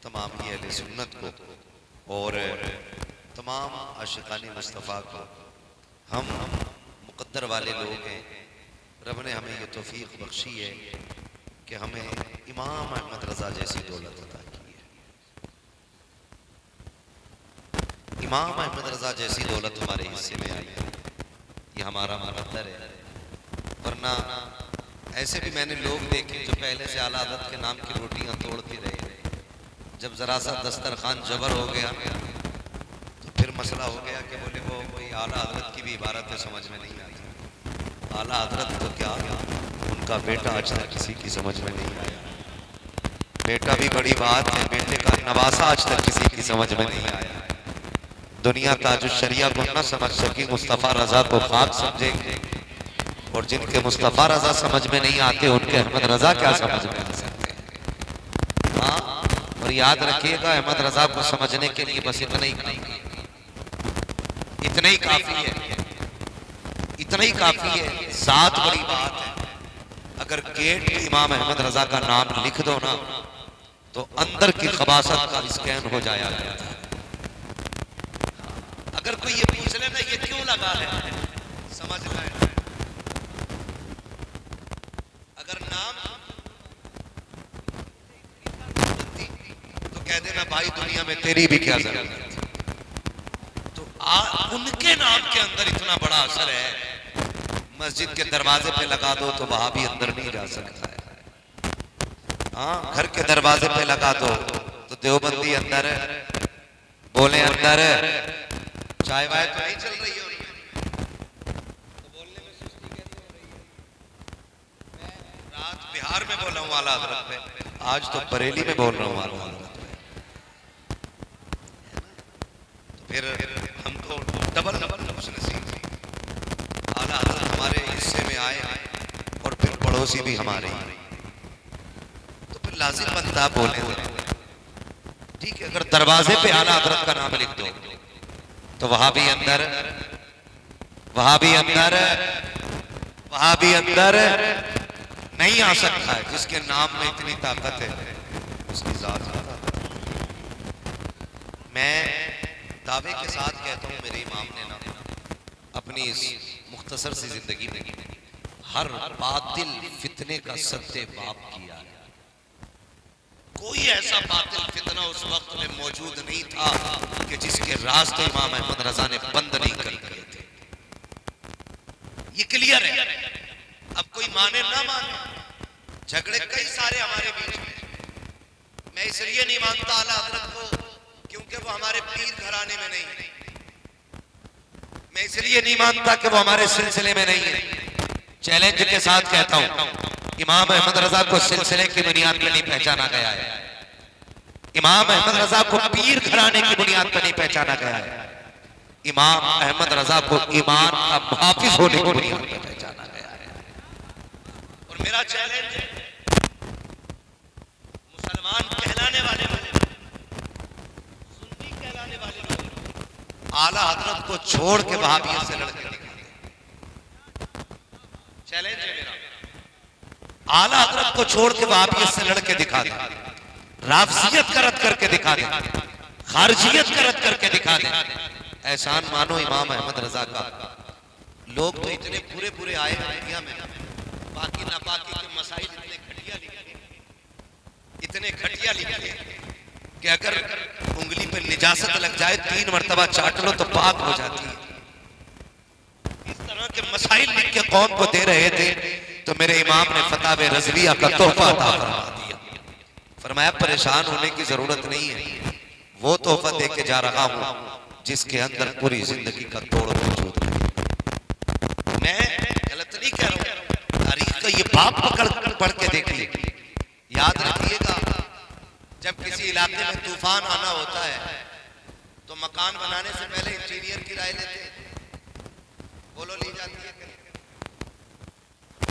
तमाम अहले सुन्नत को और तमाम आशिकानी मुस्तफ़ा को। हम मुक़द्दर वाले लोग हैं, रब ने हमें ये तौफीक बख्शी है कि हमें इमाम अहमद रज़ा जैसी दौलत अता की है। इमाम अहमद रज़ा जैसी दौलत हमारे हिस्से में आई है, ये हमारा मुक़द्दर है। वरना ऐसे भी मैंने लोग देखे जो पहले से आला हज़रत के नाम की रोटियां तोड़ते रहे, जब ज़रा सा दस्तरखान जबर हो गया तो फिर मसला हो गया कि बोले वो कोई आला हज़रत की भी इबारतें समझ में नहीं आती। आला हज़रत तो क्या, उनका बेटा आज तक किसी की समझ में नहीं आया। बेटा भी बड़ी बात है, बेटे का नवासा आज तक किसी की समझ में नहीं आया। दुनिया ताजुश शरिया को न समझ सकी, मुस्तफ़ा रज़ा को खाक समझेंगे, और जिनके मुस्तफ़ा रज़ा समझ में नहीं आते उनके अहमद रज़ा क्या समझ में आ सकते हैं। हाँ, और याद रखिएगा अहमद रज़ा को समझने के लिए बस इतना ही काफी है, इतना ही काफी है, इतना ही काफी है। सात बड़ी बात है। अगर गेट पे इमाम अहमद रज़ा का नाम लिख दो ना तो अंदर की खबासत का स्कैन हो जाया करता है। अगर कोई ये पूछ ले ना ये क्यों लगा है, समझ लें अगर नाम तो कह देना भाई दुनिया में तेरी भी क्या जरूरत है। तो उनके नाम के अंदर इतना बड़ा असर है, मस्जिद के दरवाजे पे लगा दो तो वहां भी अंदर नहीं जा सकता है। हाँ, घर के दरवाजे पे लगा दो तो देवबंदी अंदर है, बोले अंदर है, चाय वाय तो नहीं चल रही है उनमें, तो बोलने में सुस्ती कैसे हो रही है। मैं रात बिहार में बोला हूँ आला हज़रत पे, आज तो बरेली में बोल रहा हूँ आला हज़रत पे। तो फिर हमको डबल खुशनसीब थी, आला हज़रत हमारे हिस्से में आए और फिर पड़ोसी भी हमारे, तो फिर लाजिम बनता बोले ठीक है। अगर दरवाजे पे आला हज़रत का नाम लिख दो तो वहां भी अंदर, वहां भी अंदर, वहां भी अंदर नहीं आ सकता है। जिसके नाम में इतनी ताकत है उसकी जात ज़्यादा। मैं दावे के साथ कहता हूं मेरे इमाम ने ना अपनी इस मुख्तसर सी जिंदगी में हर बातिल फितने का सद्देबाब किया है। कोई ऐसा बातिल फितना उस वक्त में मौजूद नहीं था कि जिसके रास्ते इमाम अहमद रज़ा ने बंद नहीं कर दिए थे। ये क्लियर है। अब कोई माने ना माने, झगड़े कई सारे हमारे बीच में। मैं इसलिए नहीं मानता आला हज़रत को क्योंकि वो हमारे पीर घराने में नहीं है। मैं इसलिए नहीं मानता कि वो हमारे सिलसिले में नहीं है। चैलेंज के साथ कहता हूं इमाम अहमद रज़ा को सिलसिले की बुनियाद पर नहीं पहचाना गया है। इमाम अहमद रज़ा को पीर घराने की बुनियाद पर नहीं पहचाना गया है। इमाम अहमद रज़ा को ईमान का मुहाफिज होने की बुनियाद पर पहचाना गया है। और मेरा चैलेंज है मुसलमान कहलाने वाले सुन्नी कहलाने वाले लोग आला हज़रत को छोड़ के वहाबियत से लड़के दिखा दे। चैलेंज है मेरा, आला हज़रत को छोड़ के वहाबियत से लड़के दिखा दे, राफजियत का रद्द करके दिखा दे, खारजियत का रद्द करके दिखा दे। एहसान मानो इमाम अहमद रज़ा का। लोग तो इतने पूरे पूरे आए हैं दुनिया में, बाकी नापाकी के मसाइल इतने घटिया लिखे, इतने घटिया लिखे कि अगर उंगली पे निजासत लग जाए 3 मरतबा चाट लो तो पाक हो जाती है। इस तरह के मसाइल लिख के कौम को दे रहे थे तो मेरे इमाम ने फतावे रज़विया का तोहफा अता फरमा दिया। फरमाया परेशान होने की जरूरत नहीं है, वो तोहफा दे के जा रहा हूं जिसके अंदर पूरी जिंदगी का तोड़ मौजूद है। मैं गलत नहीं कह रहा हूं, तारीख का ये बाप पढ़ के देखिए। याद रखिएगा जब किसी इलाके में तूफान आना होता है तो मकान बनाने से पहले इंजीनियर की राय लेते हैं। बोलो ली जाती है।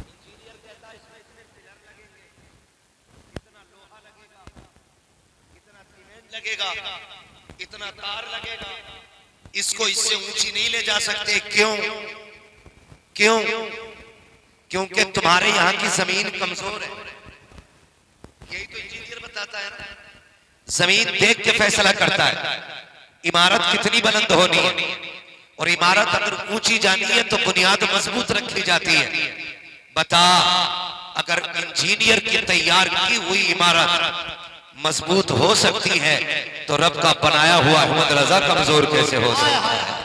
इंजीनियर कहता है इसमें इतने पिलर लगेंगे, इतना लोहा लगेगा, इतना सीमेंट लगेगा, इतना तार लगेगा, इसको इससे ऊंची नहीं ले जा सकते। क्यों? क्यों? क्योंकि तुम्हारे यहाँ की जमीन कमजोर है। यही तो इंजीनियर बताता है ना। जमीन देख के फैसला करता है इमारत कितनी बुलंद होनी है, और इमारत अगर ऊंची जानी है तो बुनियाद मजबूत रखी जाती है। बता, अगर इंजीनियर की तैयार की हुई इमारत मजबूत हो सकती है तो रब का बनाया हुआ अहमद रजा कमजोर कैसे हो सकता है?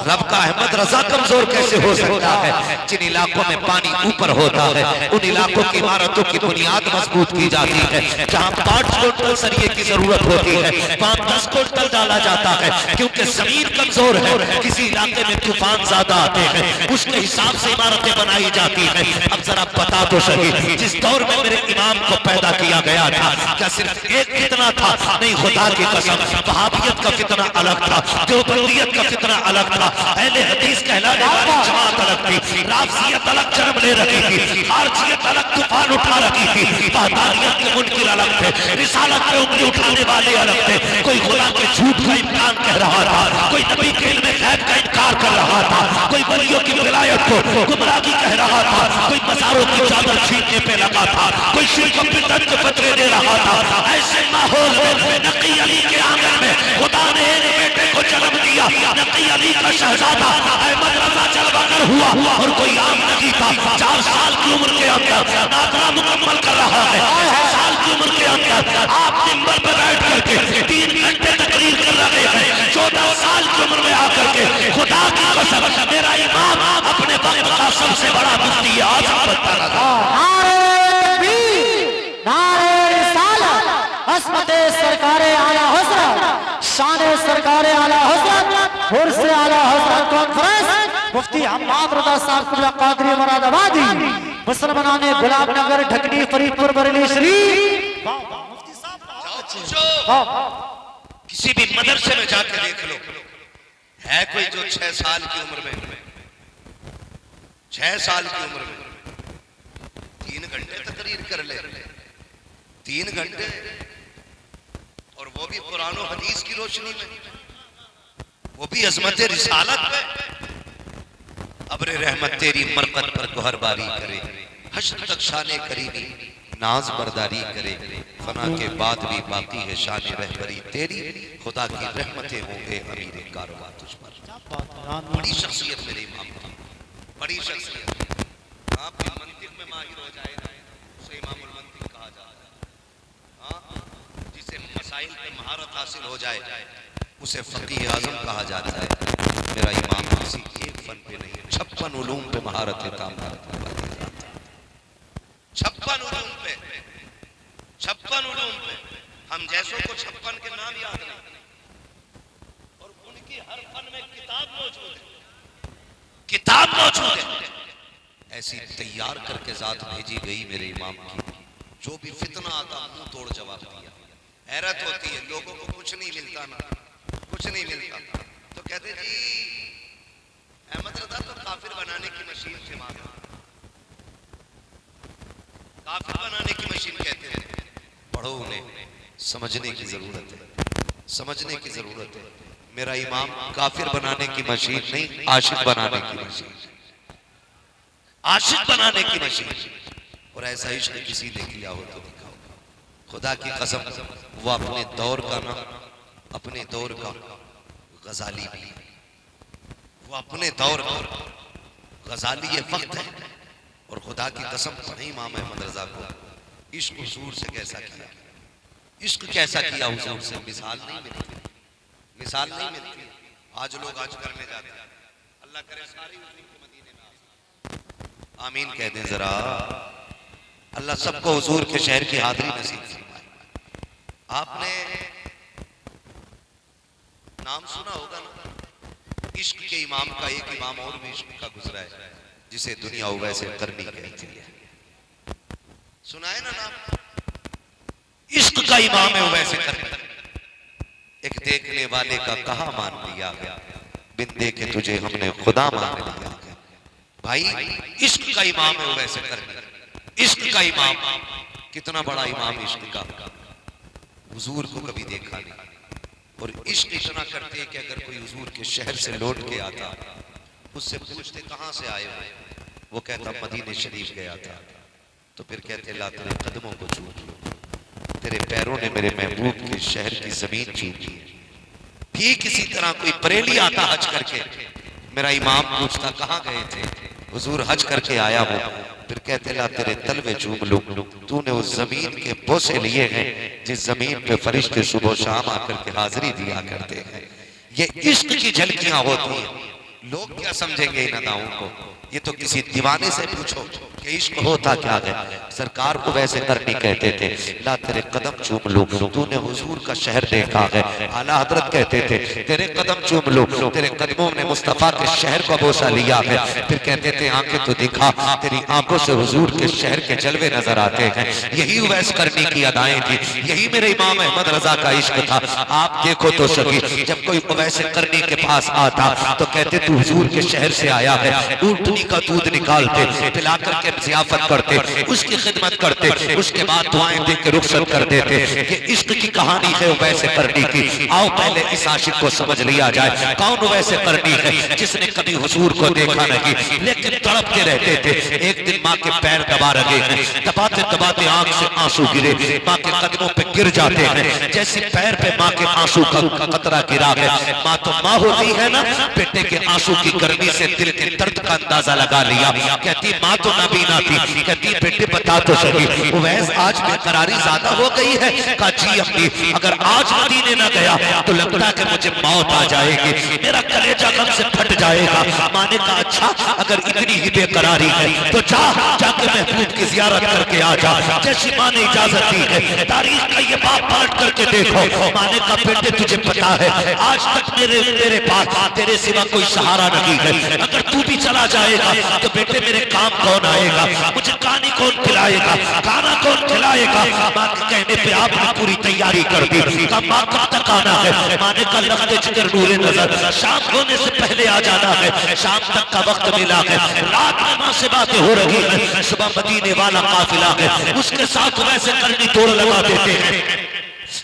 रब का अहमद रजा कमजोर कैसे हो सकता है? जिन इलाकों में पानी ऊपर होता है उन इलाकों की इमारतों की बुनियाद मजबूत की जाती है। जहां 5 क्विंटल सरिये की जरूरत होती है 5-10 क्विंटल डाला जाता है, क्योंकि जमीन कमजोर है। किसी इलाके में तूफान ज्यादा आते हैं, उसके हिसाब से इमारतें बनाई जाती है। अब जरा बता तो सही, जिस दौर में मेरे इमाम को पैदा किया गया था, क्या सिर्फ एक फितना था? नहीं, खुदा की कसम, वहाबियत का फितना अलग था, देवबंदियत का फितना अलग था, अहले हदीस कहलाने वाली जमात अलग थी, राफजियत अलग जन्म ले रही थी, खारजियत अलग तूफान उठा रही थी, वहदानियत के मुनकिर अलग थे, रिसालत पे उंगली उठाने वाले अलग थे। कोई खुदा के झूठ का इम्कान कह रहा था, कोई नबी के इल्म गैब का इनकार कर रहा था, कोई वलियों की विलायत को गुमराही कह रहा था, कोई मज़ारों की चादर छीनने पे लगा था, कोई शिर्क और बिदअत के फतवे दे रहा था। ऐसे माहौल में नकी अली के आंगन में खुदा ने एक बेटे को जन्म दिया। नकी अली का शहजादा अहमद रजा जलवागर हुआ, और कोई आम नहीं था। 4 साल की उम्र के अंदर नादरा मुकम्मल कर रहा है। 6 साल की उम्र के अंदर आप मिंबर पर बैठ करके 3 घंटे तकरीर कर रहे हैं। 14 साल की उम्र में आकर के खुदा की कसम, मेरा इमाम अपने वक्त का सबसे बड़ा मुफ्ती आज़म बनता रहा। असमते सरकारे आला हज़रत, शाने सरकारे आला हज़रत, हुर्से आला हज़रत कॉन्फ्रेंस मुफ्ती हम्माद रज़ा साहब कादरी मुरादाबादी, मुसलमानाने गुलाबनगर, ढकनी, फरीदपुर, बरेली शरीफ। किसी भी मदरसे में जाके देख लो, है कोई जो 6 साल की उम्र में 6 साल की उम्र में 3 घंटे तकरीर कर ले? 3 घंटे, और वो भी कुरान और हदीस की रोशनी में, वो भी अजमत रिसालत पे। अब्र रहमत तेरी मरकत पर गोहर बारी करे, हश्र तक शाने करीबी नाज बरदारी करे, फना के बाद भी बाकी है शान रहबरी तेरी, खुदा की रहमतें होंगे अमीर कारोबार तुझ पर। बड़ी शख्सियत मेरे इमाम की, बड़ी शख्सियत। आप मंतिक में माहिर हो जाए उसे इमामुल मंतिक कहा जाता है। हाँ, जिसे मसाइल पे महारत हासिल हो जाए उसे फकीह आजम कहा जाता है। मेरा इमाम किसी एक फन पे नहीं, 56 उलूम पे महारत काम करता है। 56 उलूम पे, 56 उलूम पे। हम जैसों को 56 के नाम याद नहीं, और उनकी हर फन में किताब मौजूद है, किताब मौजूद है। ऐसी तैयार करके जात भेजी गई मेरे इमाम की, जो भी फितना आता मुंह तोड़ जवाब दिया। हैरत होती है, लोगों को कुछ नहीं मिलता ना, कुछ नहीं मिलता, तो कहते जी अहमद रजा तो काफिर बनाने की मशीन थे, मानो काफिर बनाने की मशीन कहते हैं। पढ़ो, उन्हें समझने की जरूरत है, समझने की जरूरत है। मेरा इमाम काफिर बनाने की मशीन नहीं, आशिक बनाने की मशीन, आशिक बनाने की मशीन। और ऐसा इश्क किसी ने किया हो तो दिखाओ। खुदा की कसम, वो अपने दौर का ना, अपने दौर का गजाली भी, वो अपने दौर का गजाली ये वक्त है। और खुदा की कसम पढ़े इमाम अहमद रजा को इश्क हुजूर से कैसा किया, इश्क कैसा किया हुजूर से, मिसाल नहीं मिलती, मिसाल नहीं मिलती। आज लोग आज करने जाते हैं, अल्लाह करे सारी हुजूर के मदीने में आमीन कह दें जरा। अल्लाह सबको हुजूर के शहर की हाजिरी नसीब फरमाए। आपने नाम सुना होगा ना इश्क के इमाम का, एक इमाम और भी इश्क का गुजरा है जिसे दुनिया वैसे करनी कहती है। सुना है ना नाम? इश्क का इमाम है वैसे करनी। एक देखने वाले का कहा मान लिया गया, बिन देखे तुझे हमने खुदा मान लिया। भाई इश्क का इमाम है वैसे करनी। इश्क का इमाम, कितना बड़ा इमाम इश्क का, हुजूर को कभी देखा नहीं। और इश्क इतना करते कि अगर कोई हुजूर के शहर से लौट के आता, उससे पूछते कहां से आए हो, वो कहता मदीने शरीफ गया था। तो फिर कहते ला तेरे कदमों को चूम लो, तेरे पैरों ने मेरे महबूब के शहर की जमीन चूमी। ठीक इसी तरह कोई बरेली आता हज करके, मेरा इमाम पूछता कहाँ गए थे, हुजूर हज करके आया हूँ। फिर कहते ला तेरे तलवे चूम लूं, तूने उस जमीन के बोसे लिए हैं जिस जमीन पे फरिश्ते सुबह शाम आकर के हाजिरी दिया करते हैं। ये इश्क की झलकियां होती हैं। लोग क्या समझेंगे इन अदाओं को? ये तो किसी दीवाने से पूछो कि इश्क होता क्या है। सरकार को वैसे करनी कहते थे, ला तेरे कदम चूम लूं, तूने हुजूर का शहर देखा है। आला हजरत कहते थे तेरे कदम चूम लूं, तेरे कदमों ने मुस्तफा के शहर को बोसा लिया है। फिर कहते थे आंखें तो दिखा, तेरी आंखों से हुजूर के शहर के जलवे नजर आते हैं। यही उवैस करनी की अदाएं थी, यही मेरे इमाम अहमद रजा का इश्क था। आप देखो तो सही, जब कोई उवैस करनी के पास आता तो कहते तू हुजूर के शहर से आया है। ऊंटनी का दूध निकालते, पिला करके जियाफत करते, उसकी खिदमत करते, उसके बाद दुआएं दे के रुखसत कर देते। ये इश्क की कहानी है वैसे करनी की। आओ पहले इस आशिक को समझ लिया जाए, कौन वैसे करनी है जिसने कभी हुजूर को देखा नहीं लेकिन तड़पते रहते थे। एक दिन माँ के पैर दबा रहे हैं, दबाते दबाते आंख से आंसू गिरे, माँ के कदमों पे गिर जाते हैं। जैसे पैर पे माँ के आंसू का कतरा गिरा है, माँ तो माँ होती है ना, बेटे के आंसू की गर्मी से दिल के दर्द का अंदाजा लगा लिया। कहती माँ तो नबीना थी, कहती बेटे बता तो सही उवैस आज बेकरारी ज्यादा हो गई है। कहा जी अम्मी, अगर आज मदीने न गया तो लगता है कि मुझे मौत आ जाएगी, मेरा कलेजा गम से फट जाएगा। माँ ने कहा अच्छा अगर इतनी ही बेकरारी है तो जाके महबूब की जियारत करके आ जा। जैसी माँ ने इजाजत दी है, तारीख का ये बाप पलट करके देखो। माँ ने कहा बेटे तुझे पता है आज तक मेरे पास तेरे सिवा कोई सहारा नहीं है, अगर तू भी चला जाएगा तो बेटे मेरे काम कौन आएगा, मुझे कहानी कौन खिलाएगा, खाना कौन खिलाएगा। माँ के कहने पे आपने पूरी तैयारी कर दी। कहा माँ कब तक आना है? माँ ने कहा लफ्ते जिगर नूरे नजर, शाम होने से पहले आ जाना है। शाम तक का वक्त मिला है, रात में माँ से बातें हो रही है, सुबह मदीने वाला काफिला है, उसके साथ वैसे करनी दौड़ लगा देते हैं।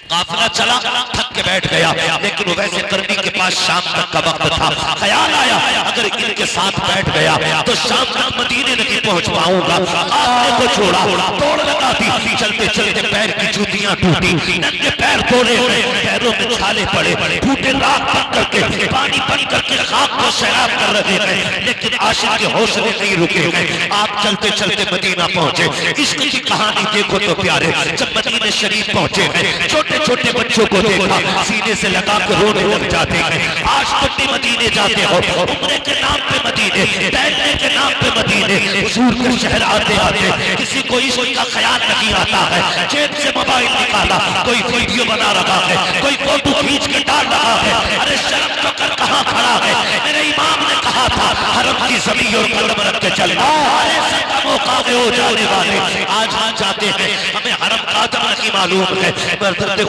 काफिला चला, थक के बैठ गया, लेकिन वैसे करनी के पास शाम तक का वक्त था। ख्याल आया अगर इनके साथ बैठ गया तो शाम तक मदीने नहीं पहुंच पाऊंगा। काफिले को छोड़ा, दौड़ लगा दी। चलते चलते पैर की जूतियां टूटी, नंगे पैर तोड़े, पैरों में छाले पड़े, फूटे राख बन करके पानी बन करके खाक को सैराब कर रहे हैं, लेकिन आशिक के हौसले नहीं रुके हैं। आप चलते चलते मदीना पहुंचे। इश्क की कहानी देखो तो प्यारे, जब मदीने शरीफ पहुंचे हैं छोटे छोटे बच्चों को देखा, सीने से लगा कर रोने लग जाते हैं। आज तुम मदीने जाते हो, उम्रे के नाम पे मदीने, टहलने के नाम पे मदीने, हुजूर के शहर आते आते किसी को इश्क का ख्याल नहीं आता है। जेब से मोबाइल निकाला, कोई वीडियो बना रहा है, कोई फोटो खींच के डाल रहा है। अरे शर्म तो कर कहाँ खड़ा है? मेरे इमाम ने कहा था हरम की ज़मीन और कदम रख के चलना। ऐसे मौका हो जाने वाले आज हम जाते हैं, हमें हरम का कदम नहीं मालूम है।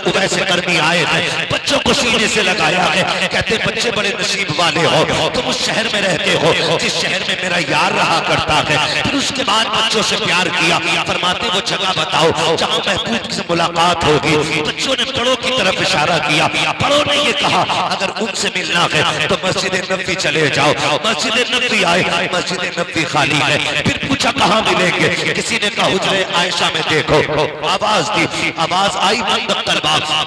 वैसे करनी आए हैं, बच्चों को सीने से लगाया है। कहते बच्चे बड़े नसीब वाले हो, तुम उस शहर में रहते हो जिस शहर में मेरा यार रहा करता है। फिर उसके बाद बच्चों से प्यार किया, फरमाते वो जगह बताओ जहाँ महबूब से मुलाकात होगी। बच्चों ने बड़ों की तरफ इशारा किया, बड़ों ने ये कहा अगर उनसे मिलना है तो मस्जिद नबी चले जाओ। मस्जिद नबी आए, मस्जिद नबी खाली है। फिर पूछा कहाँ मिलेंगे? किसी ने कहा हुजरे आयशा में देखो। आवाज दी, आवाज आई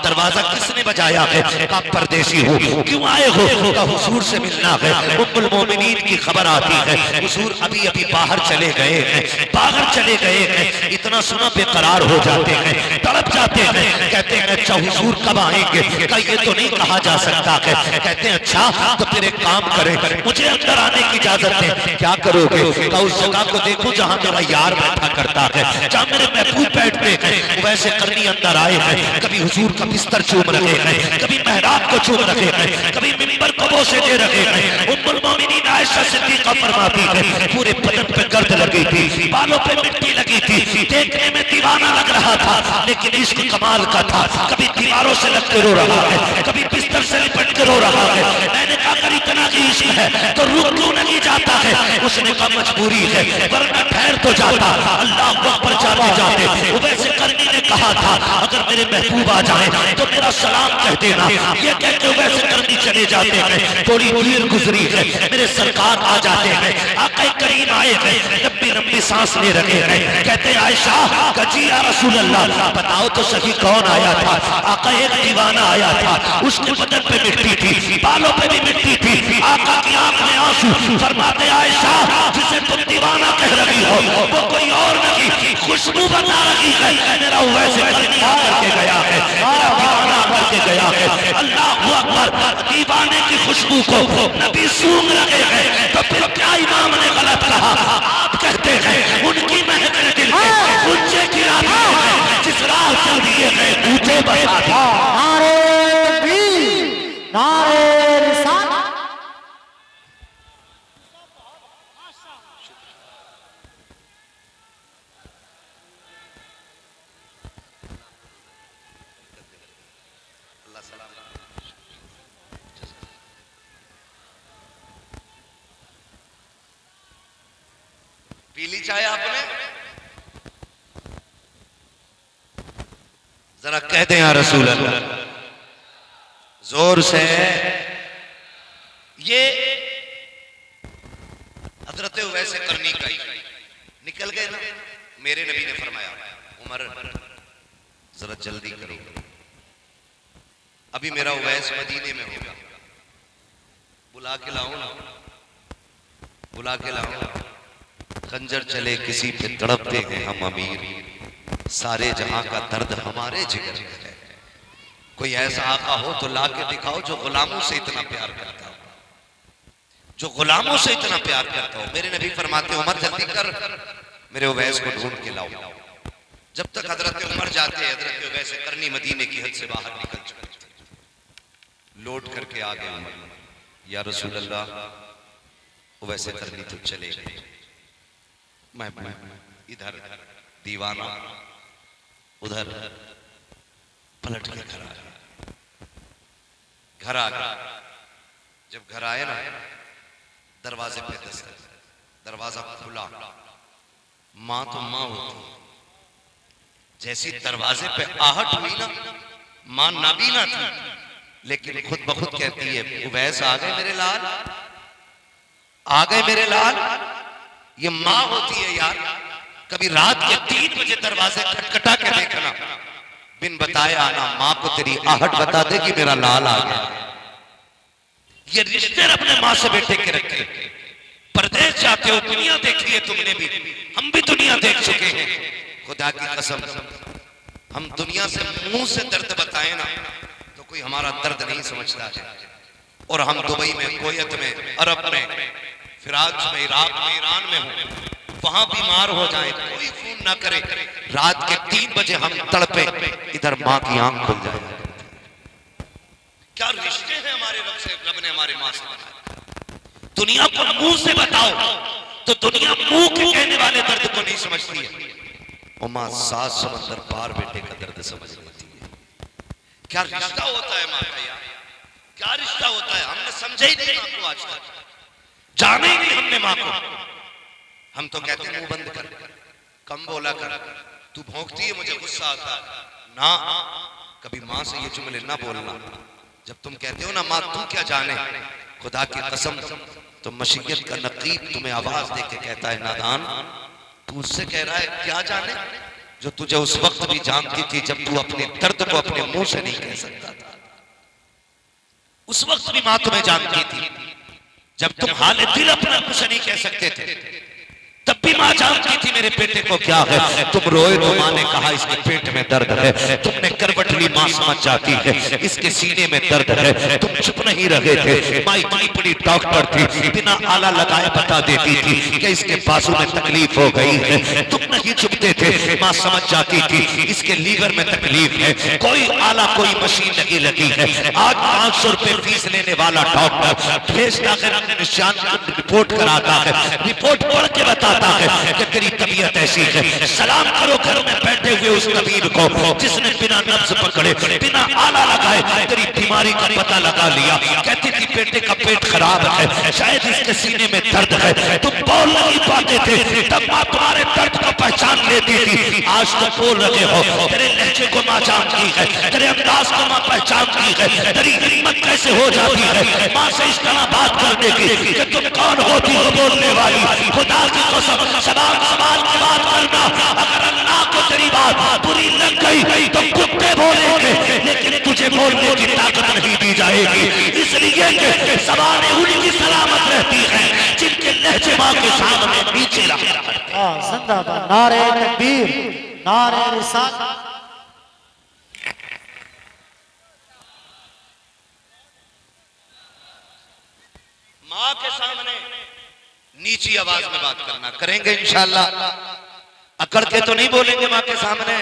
दरवाजा किसने बजाया है? कहा परदेसी हो, क्यों आए हो? कहा हुजूर से मिलना है, उम्मुल मोमिनीन की खबर आती है हुजूर अभी अभी बाहर चले गए हैं, बाहर चले गए हैं। इतना सुना बेकरार हो जाते हैं, तड़प जाते हैं। कहते हैं अच्छा हुजूर कब आएंगे? कहा ये तो नहीं कहा जा सकता है। कहते हैं अच्छा तो फिर एक काम करें, मुझे अंदर आने की इजाजत दें। क्या करोगे? कहा उस जगह को देखो जहाँ मेरा यार बैठा करता है, जहाँ मेरे महबूब बैठते हैं। वैसे करनी अंदर आए हैं, कभी हुजूर का बिस्तर चूम रहे हैं, कभी मेहराब को चूम रहे हैं, कभी मिंबर को बोसे दे रहे हैं। उम्मुल मोमिनीन आयशा सिद्दीका फरमाती है पूरे बदन पे गर्द लगी थी, बालों पे मिट्टी लगी थी, देखने में दीवाना लग रहा था, लेकिन इश्क कमाल का था। कभी दीवारों से लग के रो रहा है, कभी बिस्तर से लिपट के रो रहा है। मैंने कहा अगर इतना ही इश्क है तो रुक क्यों नहीं जाता है? उसने कहा मजबूरी है, वरना ठहर तो जाता। अल्लाह अकबर जाते जाते वैसे करनी ने कहा था अगर मेरे महबूब आ जाए तो मेरा सलाम कह देना। ये कहते हुए वैसे करनी चले जाते हैं। थोड़ी देर गुजरी है, मेरे सरकार आ जाते हैं। आका करीम आए हैं, लंबी लंबी सांस ले रहे हैं। कहते आयशा कजी या रसूल अल्लाह, बताओ तो सही कौन आया था? आका एक दीवाना आया था, उसके बदन पे मिट्टी थी, बालों पे भी मिट्टी थी। आका की आंख में आंसू। फरमाते आयशा जिसे तुम दीवाना कह रही हो वो कोई और नहीं, खुशबू बता रही है। मेरा वैसे करके गया है, मेरा दीवाना करके गया है। अल्लाह अकबर, दीवाने की खुशबू को नबी सूंघ रहे हैं। तो फिर क्या इमाम ने गलत कहा? आप कहते हैं उनकी महक ने दिल के ऊंचे गिरा दिए हैं, जिस राह चल दिए हैं ऊंचे बढ़ा दिया। नारे तकबीर, नारे रिसालत। पी ली चाय आपने? जरा कह दें या रसूल अल्लाह जोर से। ये हजरत उवैस करनी का निकल गए ना। मेरे नबी ने फरमाया उमर जरा जल्दी करो, अभी मेरा उवैस मदीने में होगा, बुला के लाओ ना, बुला के लाओ। खंजर चले किसी पे तड़पते हैं हम अमीर, सारे जहां का दर्द हमारे जिगर में है। कोई ऐसा आका हो तो ला के दिखाओ जो गुलामों से इतना प्यार करता हो, जो गुलामों से इतना प्यार करता हो। मेरे नबी फरमाते उमर जल्दी कर, मेरे उवैस को ढूंढ के लाओ। जब तक हजरत उमर जाते हैं, हजरत उवैस करनी मदीने की हद से बाहर निकल चुके थे। लौट करके आ गए उमर, या रसूल अल्लाह उवैस करनी तो चले गए, मैं इधर दीवाना उधर पलट के घर आ गया। घर आ गया, जब घर आए ना दरवाजे पे दस्तक, दरवाजा खुला। मां तो मां होती, जैसी दरवाजे पे आहट हुई ना, मां नाबीना थी लेकिन खुद ब खुद कहती है उवैस आ गए मेरे लाल, आ गए मेरे लाल। ये मां होती है यार। कभी रात के 3 बजे दरवाजे खटखटा के देखना, बिन बताए आना, मां को तेरी आहट बता दे कि मेरा लाल आ गया। ये रिश्ते अपने मां से बेटे के रखे। परदेश जाते हो, दुनिया देखी है तुमने भी, हम भी दुनिया देख चुके हैं। खुदा की कसम हम दुनिया से मुंह से दर्द बताए ना तो कोई हमारा दर्द नहीं समझता है। और हम दुबई में, कोयत में, अरब में, फिराज में, इराक में, ईरान में हो, वहां बीमार हो जाए कोई फोन ना करे, रात के 3 बजे हम तड़पे, इधर मां की आंख खुल जाए। क्या रिश्ते हैं हमारे रब से, रब ने हमारे मां से बनाए। दुनिया को मुंह से बताओ तो दुनिया मुंह के कहने वाले दर्द को नहीं समझती है, और मां 7 समंदर पार बेटे का दर्द समझ लेती है। क्या रिश्ता होता है मां का यार, क्या रिश्ता होता है। हमने समझा ही नहीं मां को, आज तक जाने ही नहीं हमने मां को। हम तो कहते हैं मुंह बंद कर, कम बोला कर, तू भौंकती है मुझे गुस्सा आता है ना। कभी मां से ये जुमले ना बोलना। जब तुम कहते हो ना मां तू क्या जाने, खुदा की कसम तो मशीयत का नकीब तुम्हें आवाज दे के कहता है नादान, तू उससे कह रहा है क्या जाने जो तुझे उस वक्त भी जानती थी जब तू अपने दर्द को अपने मुंह से नहीं कह सकता था। उस वक्त भी मां तुम्हें जानती थी जब तुम हाल दिल अपना कुछ नहीं कह सकते थे, तब भी मां जानती थी मेरे बेटे को क्या है। तुम रोए तो मां ने कहा इसके पेट में दर्द है, तुमने करवट ली मां समझ जाती है इसके सीने में दर्द है। तुम चुप नहीं रहे थे, मां इतनी बड़ी डॉक्टर थी, बिना आला लगाए बता देती थी कि इसके बाजू में तकलीफ हो गई है। तुम नहीं चुपते थे, मां समझ जाती थी इसके लीवर में तकलीफ है, कोई आला कोई मशीन नहीं लगी है। आज 500 रुपए फीस लेने वाला डॉक्टर भेजता है अपने निशान रिपोर्ट कराता है, रिपोर्ट पढ़ के बताता है कि तेरी तबीयत ऐसी है। सलाम करो घर में बैठे हुए उस तबीब को जिसने बिना नब्ज पकड़े, बिना आला लगाए तेरी बीमारी का पता लगा लिया। कहती थी बेटे का पेट खराब है, शायद इसके सीने में दर्द है। तुम बोल नहीं पाते थे, तब मां तुम्हारे दर्द को पहचान लेती थी, आज तो बोल रहे हो। तेरे लहजे को माँ जानती है, तेरे अंदाज को माँ पहचानती है, तेरी हिम्मत कैसे हो जाती है माँ से इस तरह बात करने की कि तुम कौन होती हो बोलने वाली। खुदा की कसम सवाल सवाल की बात करना, अगर अल्लाह को तेरी बात बुरी लग गई तो कुत्ते बोलेंगे, लेकिन तुझे बोलने की ताकत नहीं दी जाएगी। इसलिए कि ज़बानें उनकी सलामत रहती हैं जिनके लहजे माँ के सामने नीचे रखा करते हैं। जिंदाबाद, नारे तकबीर, नारे रिसालत। माँ के सामने नीची आवाज में बात करना, करेंगे इंशाअल्लाह। अकड़ के तो नहीं बोलेंगे माँ के सामने,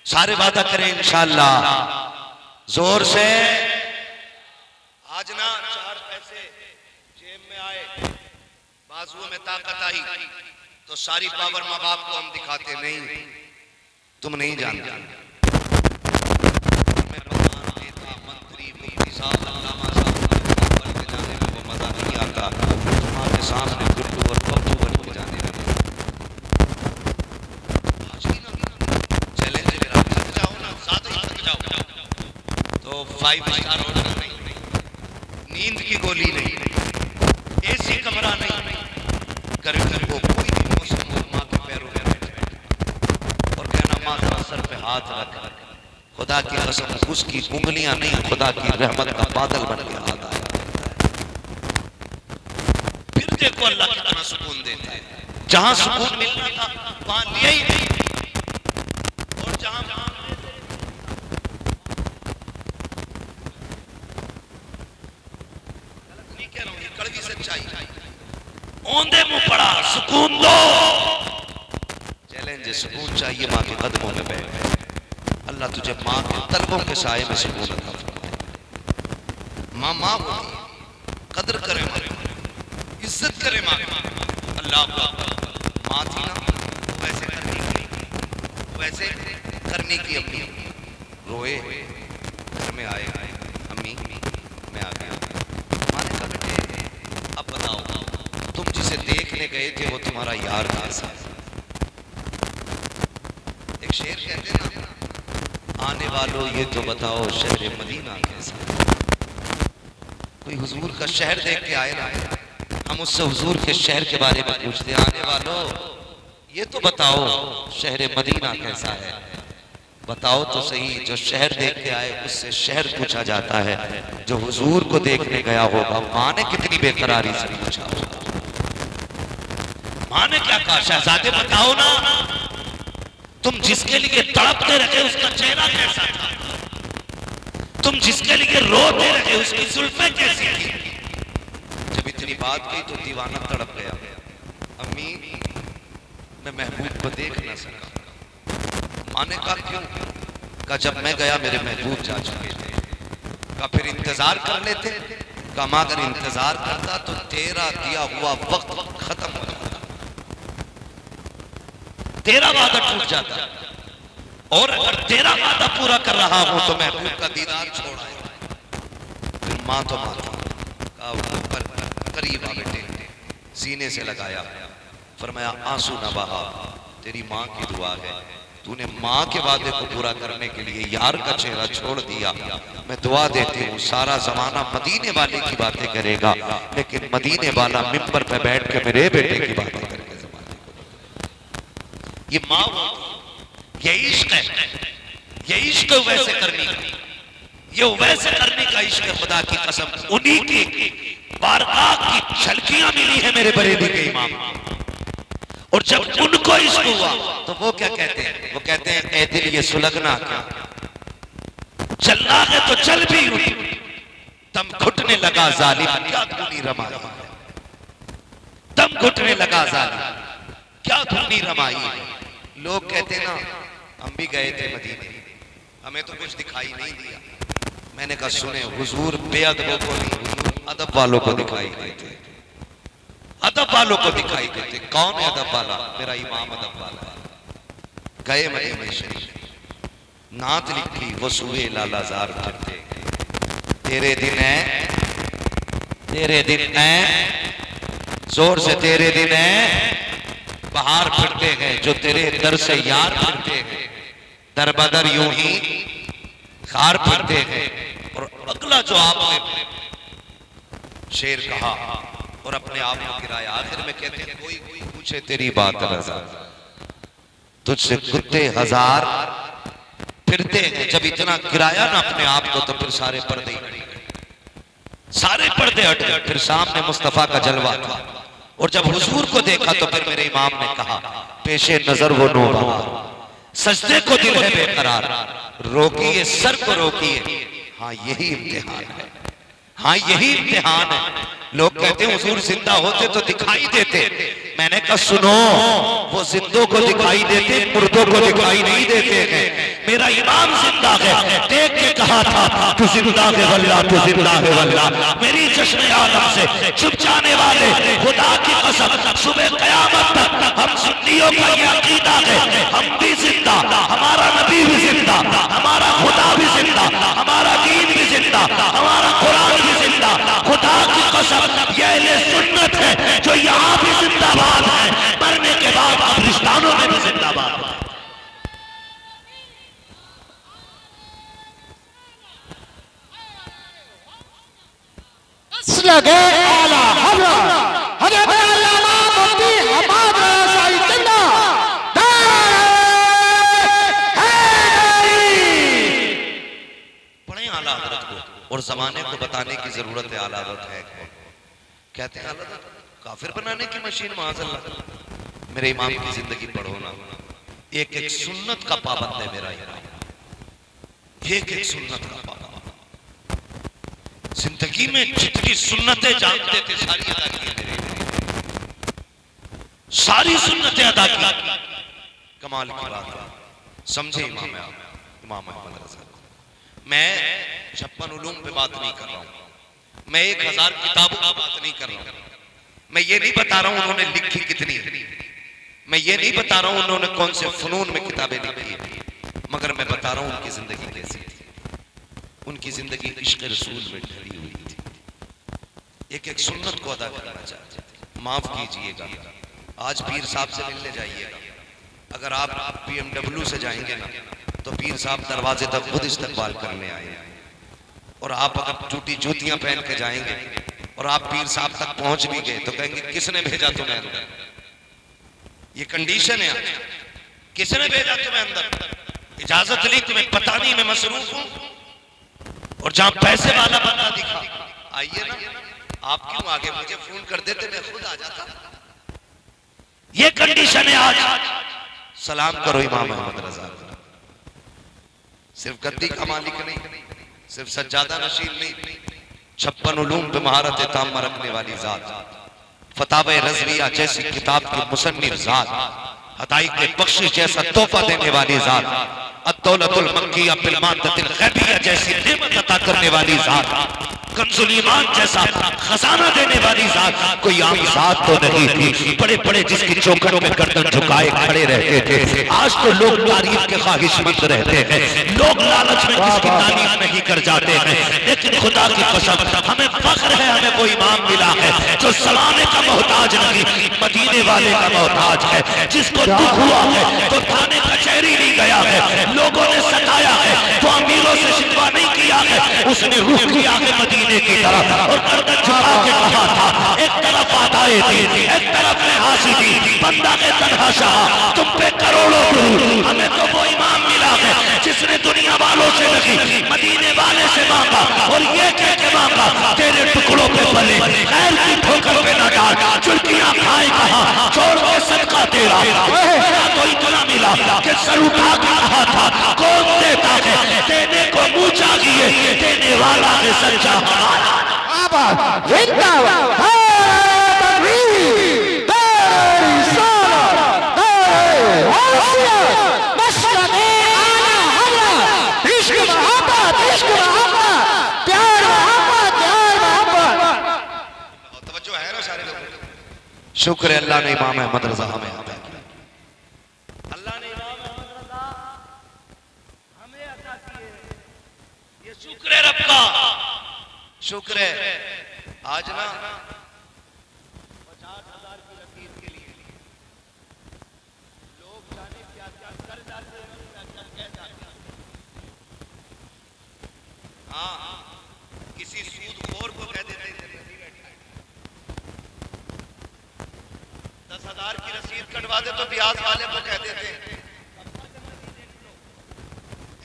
सारे वादा करें इंशाअल्लाह। जोर से आज ना 4 पैसे जेब में आए, बाजुओं में ताकत आई तो सारी पावर माँ बाप को हम दिखाते नहीं, तुम नहीं जानते। मैं प्रधान, नेता, मंत्री, मुफ्ती साहब, अल्लामा साहब बन के जाने में वो मजा नहीं आता, माँ के सामने गुड्डू और पप्पू बन के जाने में। चैलेंज मेरा, थक जाओ ना, ज्यादा ही थक जाओ तो 5 स्टार होटल नहीं, नींद की गोली नहीं, एसी कमरा नहीं, गर्मी को कोई भी मौसम हो माँ के पैरों में बैठ और कहना माँ जरा सर पे हाथ रख, खुदा की कसम उसकी उंगलियां नहीं, खुदा की रहमत का बादल बन के हाथ आया। फिर देखो अल्लाह कितना सुकून देता है। जहां सुकून मिलना था वहां लिया ही नहीं, और जहां नहीं कह रहा हूं, ये कड़वी सच्चाई। औंधे मुंह पड़ा, सुकून दो। चैलेंज, सुकून चाहिए माँ के कदमों में बैठ, अल्लाह तुझे माँ के तलबों के साए में सुकून अता फरमाए। माँ माँ होती है, कदर करे माँ, इज्जत करे माँ। अल्लाह माँ थी ना वैसे करने की अम्मी रोए, घर में आए, अम्मी मैं आ गया। माँ ने कहा बेटे अब बताओ तुम जिसे देखने गए थे वो तुम्हारा यार कैसा है? एक शेर कहते ना, आने वालों ये तो बताओ शहर मदीना कैसा है? कोई हुजूर का शहर देख के आए ना, हम उससे हुजूर के शहर के बारे में पूछते, आने वालों ये तो बताओ शहर मदीना कैसा है? बताओ तो सही, जो शहर देख के आए उससे शहर पूछा जाता है, जो हुजूर को देखने गया होगा माँ ने कितनी बेकरारी से पूछा होगा। माँ ने क्या कहा, शहजादे बताओ ना, तुम जिसके लिए तड़पते रहे उसका चेहरा कैसा था? तुम जिसके लिए रोते रहे उसकी जुल्फें कैसी थी? जब इतनी बात की तो दीवाना तड़प गया। अम्मी मैं महबूब को देख ना सका। माँ ने कहा क्यों? कहा जब मैं गया मेरे महबूब जा चुके थे। कहा फिर इंतजार कर लेते? कहा माँ अगर इंतजार करता तो तेरा दिया हुआ वक्त खत्म हो जाता, तेरा वादा टूट जाता, और अगर तेरा वादा पूरा कर रहा हूं तो महबूब का दीदार छोड़ आया। फिर माँ तो माँ कहा ऊपर करीब आ बेटे, सीने से लगाया, फरमाया आंसू न बहा, तेरी माँ की दुआ है, तूने माँ के वादे को पूरा करने के लिए यार का चेहरा छोड़ दिया। मैं दुआ देती हूँ सारा जमाना मदीने वाले की बातें करेगा, लेकिन मदीने वाला मिंबर पे बैठ के मेरे बेटे की बातें करेगा। ये माँ ये इश्क है, ये इश्क वैसे करने का, ये वैसे करने का इश्क है। खुदा की कसम उन्हीं की बारगाह की झलकियां मिली है मेरे बरेली के इमाम, और जब उनको इश्क हुआ तो वो क्या कहते हैं? वो कहते हैं ए दिल ये सुलगना क्या, चलना है तो चल भी उठी, दम घुटने लगा जालिम क्या धुनी रमाई, दम घुटने लगा जालिम क्या धुनी रमाई। लोग कहते ना हम भी गए थे मदीने, हमें तो कुछ दिखाई नहीं दिया। मैंने कहा सुने, हुजूर बेअदबों को नहीं, हुजूर अदब वालों को दिखाई देते, अदब वालों को दिखाई देते। कौन है अदब वाला? मेरा इमाम अदब वाला है। गए मदीने शरीफ, नात लिखी वो सुबह लालाजार करते, तेरे दिन है, तेरे दिन है, जोर से तेरे दिन है, बहार फिरते हैं जो तेरे दर से यार फिरते हैं, दर बदर यूं ही खार फिरते हैं। और अगला जो आपने शेर कहा और अपने आप को गिराया, आखिर में कहते हैं कोई कोई पूछे तेरी बात रज़ा, तुझसे कुत्ते हजार फिरते हैं। जब इतना गिराया ना अपने आप को तो फिर सारे पर्दे हट गए, सारे पर्दे हट गए। फिर सामने मुस्तफा का जलवा था और जब हुजूर को देखा तो फिर मेरे इमाम ने कहा पेशे नजर वो नौबहार, सजदे को दिल है बेकरार, रोकिए सर को रोकिए, हाँ यही इम्तिहान है, हाँ यही इम्तिहान है। लोग कहते हैं हुजूर जिंदा होते तो दिखाई देते, मैंने कहा सुनो, वो जिंदों को दिखाई देते, मुर्दों को दिखाई नहीं देते हैं। मेरा इमाम जिंदा है, देख के कहा था तू जिंदा है वल्लाह, तू जिंदा है वल्लाह। मेरी जश्न आलम से छुप जाने वाले खुदा की कसम, सुबह कयामत तक हम सुन्नियों का ये अकीदा है, हम भी जिंदा, हमारा नबी भी जिंदा, हमारा खुदा भी जिंदा, हमारा दीन भी जिंदा, हमारा कुरान भी जिंदा। खुदा की कसम ये अहले सुन्नत है जो यहाँ भी जिंदाबाद है, मरने के बाद कब्रिस्तानों में भी जिंदाबाद है। लगे आला हज़रत हज़रत अल्लामा मुफ्ती हम्माद रज़ा साहिब जिंदा पढ़े आला हज़रत को और जमाने को बताने की जरूरत है आला हज़रत है कौन। कहते हैं आला हज़रत काफिर बनाने की मशीन, माज़अल्लाह। मेरे इमाम की जिंदगी पढ़ो ना, एक एक सुन्नत का पाबंद है मेरा इमाम, एक एक सुन्नत का पाबंद। जिंदगी में जितनी सुन्नतें जानते थे सारी अदा की मेरे इमाम, सारी सुन्नतें अदा की। कमाल की बात है, समझे इमाम अहमद रज़ा। मैं 56 उलूम पे बात नहीं कर रहा हूं, मैं 1000 किताबों की बात नहीं कर रहा हूं, मैं ये नहीं बता रहा हूं उन्होंने लिखी कितनी, मैं ये नहीं बता रहा हूं उन्होंने कौन से फनून में किताबें लिखी है, मगर मैं बता रहा हूं उनकी जिंदगी कैसी थी। उनकी जिंदगी इश्क़ रसूल में ढली हुई थी, एक एक सुन्नत को अदा करना चाहते थे। माफ कीजिएगा, आज पीर साहब से मिलने जाइएगा, अगर आप BMW से जाएंगे ना तो पीर साहब दरवाजे तक खुद इस्तकबाल करने आए, और आप अगर टूटी जूतियां पहन के जाएंगे और आप पीर साहब तक पहुंच भी गए तो कहेंगे किसने भेजा तुम्हें अंदर, ये कंडीशन है आज, किसने भेजा तुम्हें अंदर, इजाजत ली तुम्हें पता नहीं, मैं मसरूफ हूं। और जहां पैसे वाला बंदा दिखा आइए ना, आप क्यों आगे, मुझे फोन कर देते मैं खुद आ जाता। ये कंडीशन है आज। सलाम करो इमाम अहमद रज़ा, सिर्फ गद्दी का मालिक नहीं, सिर्फ सज्जादा नशीन नहीं, 56 उलूम पे महारत तामा रखने वाली जात, फतावे रज़विया जैसी किताब की मुसन्निफ जात, हदाइक़ बख्शिश जैसा तोहफा देने वाली जात, अद्दौलतुल मक्किया बिल मादतिल ग़ैबिया जैसी नेमत अता करने वाली जात, कंजुल ईमान जैसा खजाना देने वाली जात कोई आम जात तो नहीं थी। बड़े बड़े जिसकी चौखटों में गर्दन झुकाए खड़े रहते थे, आज तो लोग तारीफ के ख्वाहिशमंद रहते हैं, लोग लालच में किसकी तारीफ नहीं कर जाते हैं। लेकिन खुदा की कसम हमें फख्र है, हमें वो इमाम मिला है जो ज़माने का मोहताज नहीं, मदीने वाले का मोहताज है, जिसको दुख हुआ है तो थाने कचहरी नहीं गया है, लोगों ने सताया है तो अमीरों से शिकवा नहीं किया है, उसने रुख किया है मदीने की तरफ और गर्दन झुका के कहा था, एक तरफ आदाए थी, एक तरफ हासी थी, बंदा के तन्हा शाह तुम पे करोड़ों दूर। हमें तो वो इमाम मिला है जिसने दुनिया वालों से नहीं मदीने वाले से मांगा, और ये कह के मांगा तेरे टुकड़ों पे पले खैर की ठोकर पे न डाल, चुल्कियां खाए कहा छोड़ के सदका तेरा, तो इतना मिला कि सर उठा के कहा था कौन देता है, देने को मुंह चाहिए, देने वाला है सच्चा हमारा। शुक्र है अल्लाह ने इमाम अहमद रज़ा हमें अता किया, अल्लाह ने इमाम अहमद रज़ा हमें अता किए, ये शुक्र है रब का, शुक्र है। आज ना 50,000 की रसीद के लिए हाँ, किसी सूदखोर को कह देते थे 10,000 की रसीद कटवा दे तो ब्याज वाले को कह देते,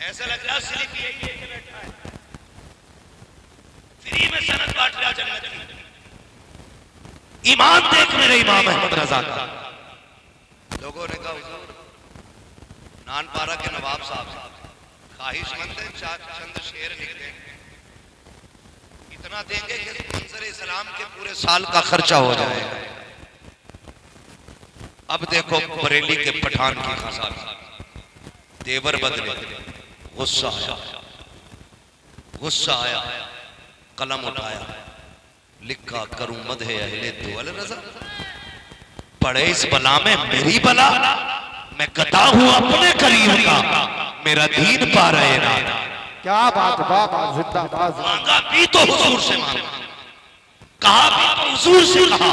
ऐसा लग रहा सिर्फ यही लेके बैठा है, फ्री में सनद बांट रहा जन्नत की। ईमान देख मेरे इमाम अहमद रजा का। लोगों ने कहा हुजूर, नानपारा के नवाब साहब ख्वाहिशमंद है, चंद शेर लिख दें, इतना देंगे कि मंजर इस्लाम के पूरे साल का खर्चा हो जाएगा। अब देखो बरेली के पठान की खसा, तेवर बदले, गुस्सा आया, गुस्सा आया, कलम उठाया, लिखा करूं मदहे अहले दुअल रजा, पड़े इस बला में मेरी बला, मैं कता हूं अपने करीम का, मेरा दीन पा रहे ना। क्या बात, बाबा जिंदाबाद। मांगा भी तो हुजूर से मांगा, कहा भी तो हुजूर से कहा।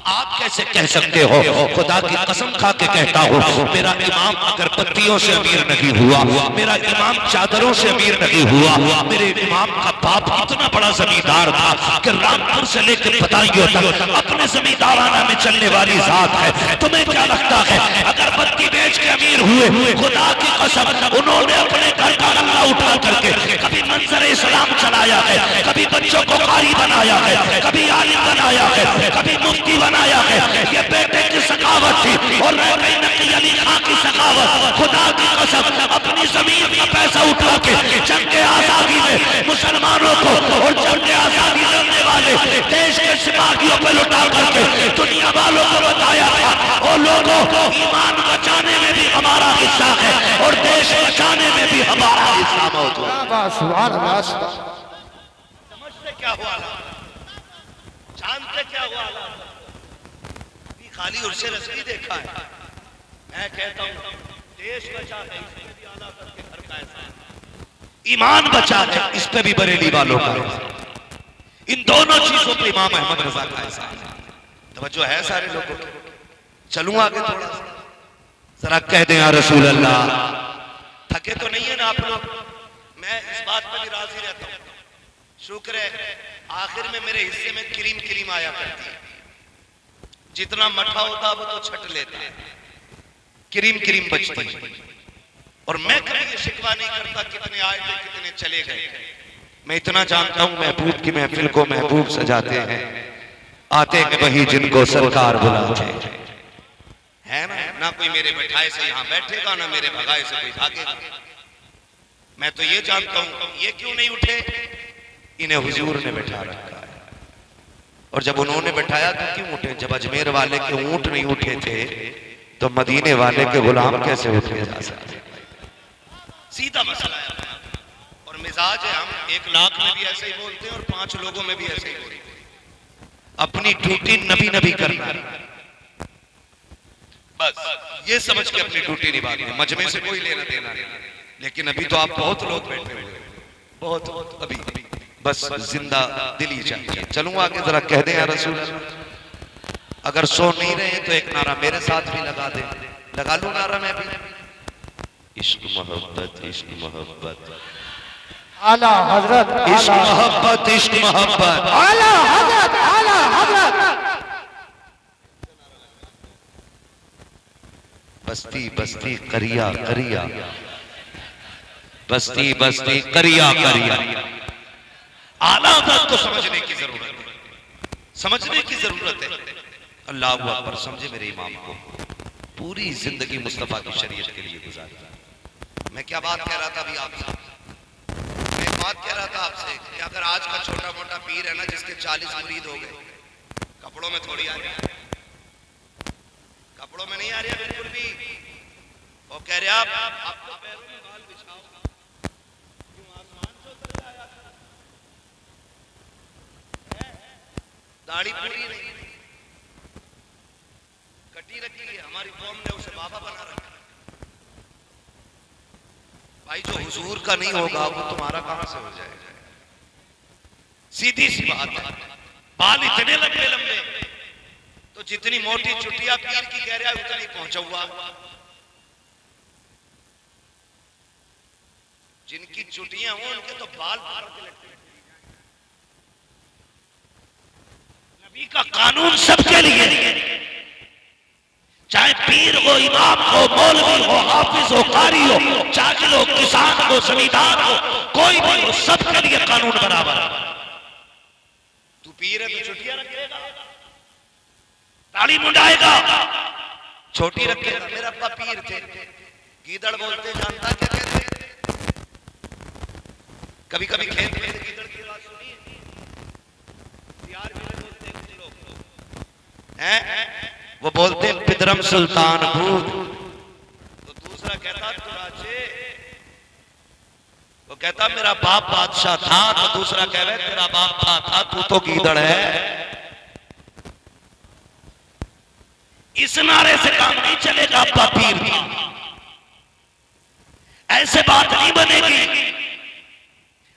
आप कैसे कह सकते हो? खुदा की कसम खा के कहता हूँ, मेरा इमाम अगर पत्तियों से अमीर नहीं हुआ, मेरा इमाम चादरों से अमीर नहीं हुआ, मेरे इमाम का बाप इतना बड़ा जमींदार था कि रामपुर से लेकर बदायूं तक अपने जमींदाराना में चलने वाली जात है। तुम्हें क्या लगता है अगर पत्ती बेच के अमीर हुए, खुदा की कसम उन्होंने अपने घर का गल्ला उठा करके कभी मंजर इस्लाम चलाया है, कभी बच्चों को कारी बनाया है, कभी आलिम बनाया है, कभी मुफ्ती बनाया है। ये बेटे की सखावत थी और नकी अली खां की सखावत। खुदा की कसम अपनी जमीन का पैसा उठा के जंग आजादी में मुसलमानों को और जंग आजादी लड़ने वाले देश के सिपाहियों पर लुटा करके दुनिया वालों को बताया था, और लोगों ईमान बचाने में भी हमारा हिस्सा है और देश बचाने में भी हमारा हिस्सा मौजूद है। समझते क्या हुआ, जानते क्या हुआ, खाली उर्से रस्मी देखा है। मैं कहता हूं देश बचा है, इसमें भी आला करके घर का एहसान, ईमान बचा है, इस पे भी बरेली वालों का, इन दोनों चीजों पे इमाम अहमद रजा का एहसान है। तवज्जो है सारे लोगों की। चलूं आगे थोड़ा सा, जरा कह दें या रसूल अल्लाह। थके तो नहीं है ना आप लोग? मैं इस बात पर भी राजी रहता हूं। शुक्र है आखिर में मेरे हिस्से में क्रीम क्रीम आया करती है, जितना मठा होता वो तो छट लेता है, क्रीम क्रीम बचती है। और मैं कभी ये शिकवा नहीं करता कितने आए थे कितने चले गए। मैं इतना जानता हूं महबूब की महफिल को महबूब सजाते हैं, आते हैं वही जिनको सरकार बुलाते है ना कोई मेरे बैठाए से यहाँ बैठेगा, ना मेरे भगाए से कोई भागेगा। मैं तो ये जानता हूं ये क्यों नहीं उठे, इन्हें हुजूर ने बैठा रखा है। और जब उन्होंने बैठाया तो क्यों उठे? जब अजमेर वाले के ऊंट नहीं उठे थे तो मदीने वाले के गुलाम कैसे उठे जा सकते? सीधा मसला है। और मिजाज है, हम 1 लाख में भी ऐसे ही बोलते हैं और 5 लोगों में भी ऐसे ही बोलते हैं। अपनी ड्यूटी नबी नबी करना, बस ये समझ के अपनी ड्यूटी निभानी है, मजमे से कोई लेना देना नहीं। लेकिन अभी तो आप बहुत लोग बैठे हुए हैं, बहुत अभी बस जिंदा दिली चाहिए। चलूं आगे, जरा कह दें या रसूल। अगर सो नहीं रहे तो एक नारा मेरे साथ भी लगा दे, लगा लूं नारा मैं भी। इश्क मोहब्बत, इश्क मोहब्बत, आला हजरत, इश्क मोहब्बत, इश्क मोहब्बत, आला हजरत, आला हजरत। बस्ती बस्ती करिया करिया, बस्ती बस्ती करिया करिया। आला हज़रत को समझने की जरूरत है, समझने की जरूरत है। अल्लाह अकबर, समझे मेरे इमाम को। पूरी जिंदगी मुस्तफा की शरीयत के लिए गुजारी। मैं क्या बात कह रहा था अभी आपसे? मैं बात कह रहा था आपसे कि अगर आज का छोटा मोटा पीर है ना, जिसके 40 मुरीद हो गए, कपड़ों में थोड़ी आ रही, कपड़ों में नहीं आ रही बिल्कुल भी। वो कह रहे आप तो पैरों में बाल बिछाओ, क्यों आसमान से उतर आया? दाढ़ी पूरी नहीं, कटी रखी है, हमारी कौम ने उसे बाबा बना रखा है। भाई जो हुजूर का नहीं होगा वो तुम्हारा कहां से हो जाएगा? सीधी सी बात है। बाल इतने लंबे लंबे तो जितनी मोटी चुटिया पीर की कह रहा है उतनी पहुंचा हुआ, जिनकी चुटियां हो उनके तो बाल पकड़ के लटके। नबी का कानून सबके लिए, चाहे पीर हो, इमाम हो, मौलवी हो, हाफिज हो, कारी हो, चाकिल हो, किसान हो, जमींदार हो, कोई भी हो, सबके लिए कानून बराबर है। तू पीर है तो चुटियां रखेगा, ताली मुंडाएगा, छोटी रखेगा। मेरा अब्बा पीर थे, गीदड़ बोलते, जानता क्या कहते? कभी कभी खेत में गीदड़ की आवाज सुनी यार, बोलते हैं कुछ लोग हैं, वो बोलते पिदरम सुल्तान भूत। तो दूसरा कहता तुराचे, वो कहता मेरा बाप बादशाह था, तो दूसरा कह रहे तेरा बाप था तू तो गीदड़ है। इस नारे से काम नहीं चलेगा। अब्बा पीर था, ऐसे बात नहीं बनेगी।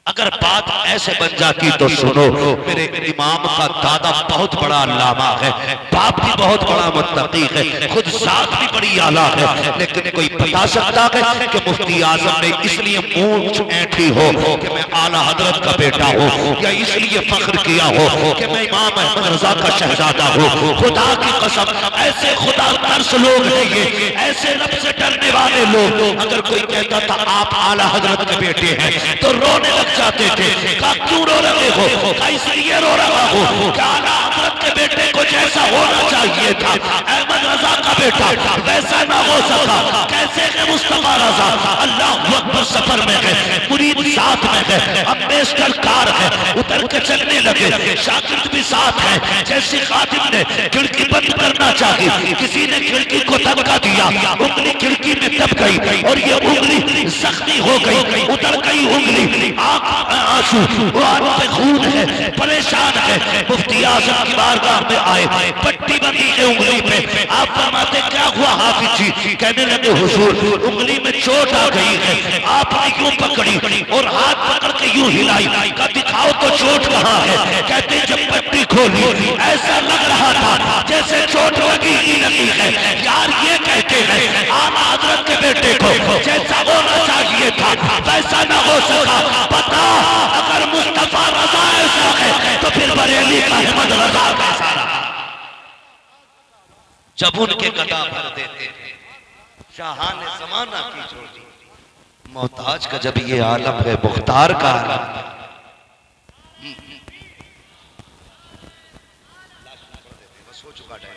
अगर बात ऐसे बन जाती तो सुनो, मेरे इमाम का दादा बहुत बड़ा अल्लामा है, बाप भी बहुत बड़ा मुत्तकी है, खुद जात भी बड़ी आला है, लेकिन कोई बता सकता है कि मुफ्ती आजम ने इसलिए मूंछ ऐंठी हो कि मैं आला हजरत का बेटा हूँ, या इसलिए फख्र किया हो कि मैं इमाम अहमद रजा का शहजादा हूँ? खुदा की कसम, ऐसे खुदा तरस लोग हैं ये, ऐसे रब से डरने वाले लोग। अगर कोई कहता था आप आला हजरत के बेटे हैं तो रोने लग जाते थे। कहा क्यों रो रहे हो? कहा इसलिए रो रहा हो कि आला हजरत के बेटे को जैसा होना चाहिए था अहमद रजा का बेटा वैसा ना हो सका। कैसे है मुस्तफा रजा? अल्लाह अकबर सफर में गए, मुरीद साथ में गए, अब बेशतर कार है, उतर के चलने लगे, शागिर्द भी साथ है। जैसे खादिम ने खिड़की बंद करना चाहिए, किसी ने खिड़की को धक्का दिया, उंगली खिड़की में दब गई और ये उंगली जख्मी हो गई, उतर गई उंगली, आंसू, आंख पे खून है, परेशान है। मुफ्ती आजम की बारगाह में आए, पट्टी बंधी है उंगली पे। आप फरमाते क्या हुआ हाफिज जी? कहने लगे हुजूर उंगली में चोट आ गई है। आपने यूं पकड़ी और हाथ पकड़ के यूं हिलाई, का दिखाओ तो चोट कहाँ है? कहते जब पट्टी खोली ऐसा लग रहा था जैसे चोट लगी ही लगी है। यार ये कहते हैं आला हजरत के बेटे को जैसा होना चाहिए था वैसा ना हो सका। पता अगर मुस्तफा रजा ऐसा है तो फिर बरेली का अहमद रजा कैसा रहा? जब उनके कदा भर देते थे शाहान ने जमाना की छोड़ी, मोहताज का जब ये आलम है, मुख्तार का आलम है। बस हो चुका टाइम।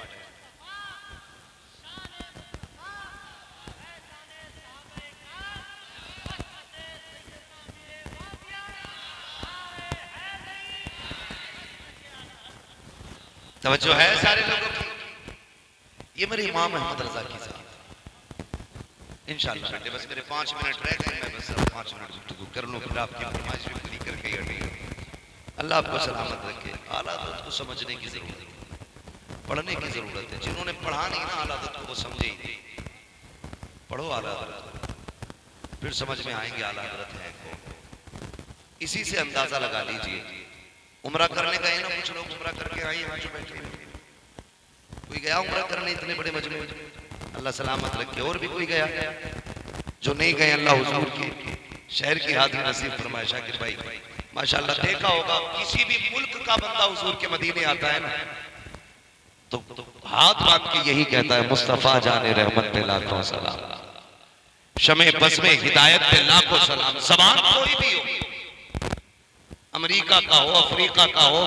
तवज्जो है सारे लोगों की? ये मेरे इमाम अहमद रजा की साहब इंशाअल्लाह बेटे, बस मेरे 5 मिनट रह गए, मैं बस 5 मिनट गुफ्तगू कर लूं, फिर आपकी फरमाइश भी पूरी करके हटी। अल्लाह आपको सलामत रखे। आला हज़रत को समझने की जरूरत है, पढ़ने की जरूरत है। जिन्होंने पढ़ा नहीं ना आला हज़रत को वो समझे, पढ़ो आला हज़रत को, फिर समझ में आएंगे आला हज़रत है कौन। इसी से अंदाजा लगा लीजिए। उम्रा करने गए ना कुछ लोग, उम्रा करके आए यहाँ जो बैठे, कोई गया उम्रा करने इतने बड़े मजमे, अल्लाह सलामत रखे। और भी कोई गया? जो नहीं गए अल्लाह हुजूर के शहर की हाजिर नसीब फरमाए। शाकिर भाई माशाअल्लाह, देखा होगा किसी भी मुल्क का बंदा हुजूर के मदीने आता है ना तो हाथ बांध के यही कहता है मुस्तफा जाने रहमत पे लाखों सलाम, शमे बस में हिदायत पे लाखों सलाम। जबान कोई भी हो, अमेरिका का हो, अफ्रीका का हो,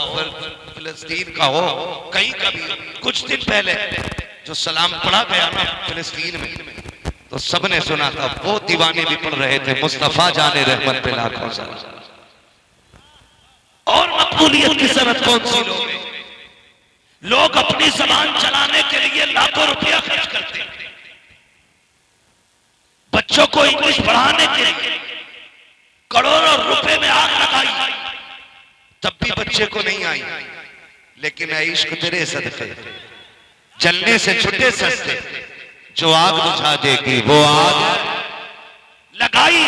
फिलिस्तीन का हो, कहीं का भी हो। कुछ दिन पहले जो सलाम पढ़ा गया ना फिलिस्तीन में, तो सबने सुना था, वो दीवाने भी पढ़ रहे थे मुस्तफा जाने रहमत पे लाखों सलाम। और मकबूलियत की सनत कौन सी? लोग अपनी जबान चलाने के लिए लाखों रुपया खर्च करते हैं, बच्चों को इंग्लिश पढ़ाने के लिए करोड़ों रुपए में आग लगाई, तब भी बच्चे को नहीं आई। लेकिन ऐ इश्क तेरे सदके जलने से छुटे सस्ते, जो आग बुझा देगी वो आग लगाई।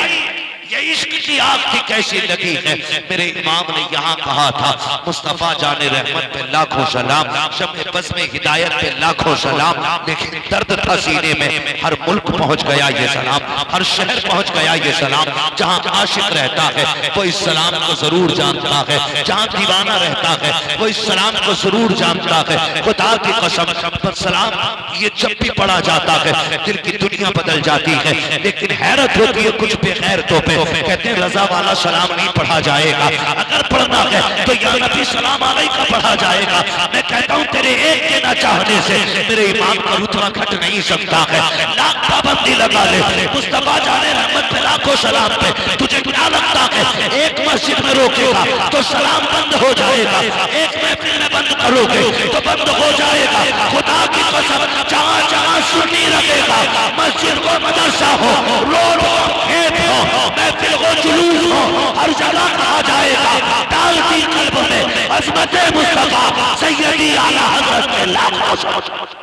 ये इश्क की आग थी कैसी लगी है। मेरे इमाम ने यहाँ कहा था मुस्तफा जाने रहमत पे लाखों सलाम, शम्मे बस में हिदायत पे लाखों सलाम। लेकिन दर्द था सीने में, हर मुल्क पहुंच गया ये सलाम, हर शहर पहुंच गया ये सलाम। जहाँ आशिक रहता है वो इस सलाम को जरूर जानता है, जहाँ दीवाना रहता है वो इस सलाम को जरूर जानता है। खुदा की कसम पर सलाम ये जब भी पढ़ा जाता है दिल की दुनिया बदल जाती है। लेकिन हैरत होती है कुछ बेगैरतों पे, कहते हैं रजा वाला सलाम नहीं पढ़ा जाएगा, अगर पढ़ना है तो या नबी सलाम अलैका पढ़ा जाएगा। मैं कहता हूँ तेरे एक के ना चाहने से मेरे इमाम का रुतबा घट नहीं सकता है। लाख पाबंदी लगा ले मुस्तफा जाने रहमत पे लाखों सलाम पे, तुझे क्या लगता है एक मस्जिद में रोकेगा तो सलाम बंद हो जाएगा, एक महफिल में बंद करोगे तो बंद हो जाएगा। खुदा की कसम जहाँ जहाँ सुन्नी लगेगा, मस्जिद हो मदरसा हो, रोड हो खेत हो, महफिल हो जुलूस हो, हर जगह कहा जाएगा डाल दी कल्ब में अज़मत मुस्तफा सैयदी आला हज़रत के लाखों सलाम।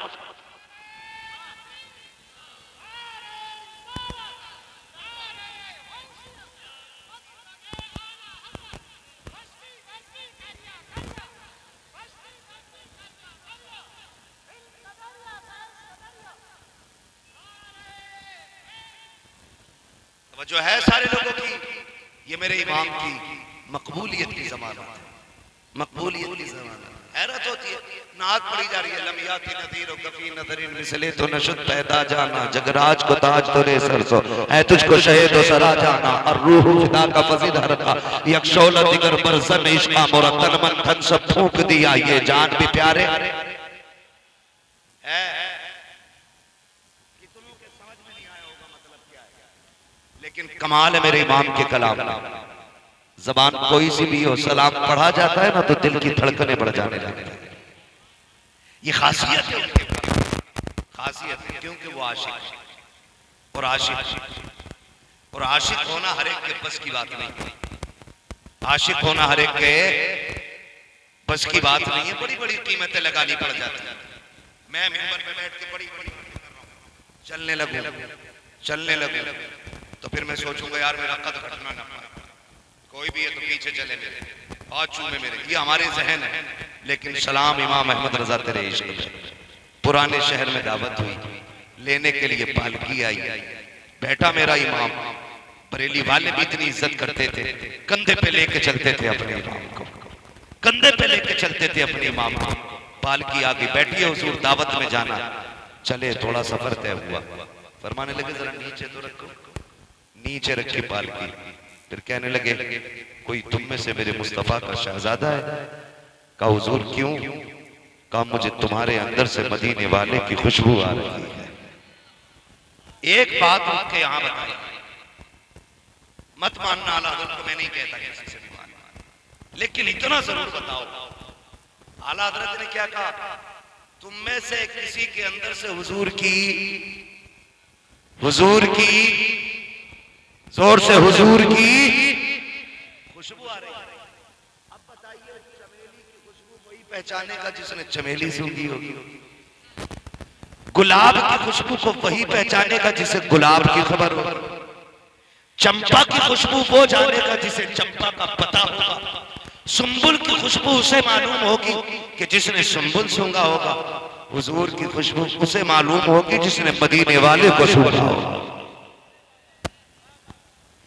जो है सारे लोगों की, ये मेरे इमाम की मकबूलियत की ज़मानत है, मकबूलियत की ज़मानत। हैरत होती है नात पढ़ी जा रही है लमियाती नदीर गफी नदरिन मिसले तो नशुद पैदा जाना, जगराज को ताज तोरे सरसो है तुझको शहीद हो सरा जाना, और रूह फिदा का फजीद हरका यकशौल दिगर बरसन इश्का मुरतन मन धन सब फूंक दिया, ये जान भी प्यारे है। लेकिन कमाल है मेरे इमाम के कलाम, जबान कोई सी भी हो सलाम पढ़ा जाता है ना तो दिल की धड़कनें बढ़ जाने लगती है। ये खासियत है उनके पास, खासियत है क्योंकि वो आशिक है। और आशिक होना हर एक के बस की बात नहीं, आशिक होना हर एक के बस की बात नहीं है। बड़ी बड़ी कीमतें लगानी पड़ जाती है। मैं मिंबर पे बैठ के बड़ी चलने लगूं तो फिर मैं सोचूंगा यार मेरा कद घटना ना पाए, कोई भी है तो पीछे चले मेरे, हाथ चूमे मेरे, ये हमारे जहन है। लेकिन सलाम इमाम अहमद रजा तेरे इश्क पे, पुराने शहर में दावत हुई, लेने के लिए पालकी आई, बैठा मेरा इमाम। बरेली वाले भी इतनी इज्जत करते थे, कंधे पे लेके चलते थे अपने इमाम को, कंधे पे लेके चलते थे अपने इमाम को। पालकी आगे बैठी है, हुजूर दावत में जाना, चले थोड़ा सफर तय हुआ, फरमाने लगे जरा नीचे तो रखो, नीचे रखी पालकी। फिर कहने लगे कोई तुम में से मेरे मुस्तफा का शहजादा है? कहा हुजूर क्यों? कहा मुझे तुम्हारे अंदर से मदीने वाले की खुशबू आ रही है। एक बात उनके यहाँ बताई, मत मानना आला हज़रत को, मैं नहीं कहता किसी से भी मानना, लेकिन इतना जरूर बताओ आला हज़रत ने क्या कहा, तुम में से किसी के अंदर से हुजूर की जोर से हुजूर की खुशबू आ रही है। अब बताइए चमेली की खुशबू वही पहचानेगा जिसने चमेली सूंघी होगी, गुलाब की खुशबू को वही पहचानेगा जिसे गुलाब की खबर हो, चंपा की खुशबू वो जानेगा जिसे चंपा का पता होगा, सुंबुल की खुशबू उसे मालूम होगी कि जिसने सुंबुल सूंघा होगा, हुजूर की खुशबू उसे मालूम होगी जिसने मदीने वाले को सूंघा होगा।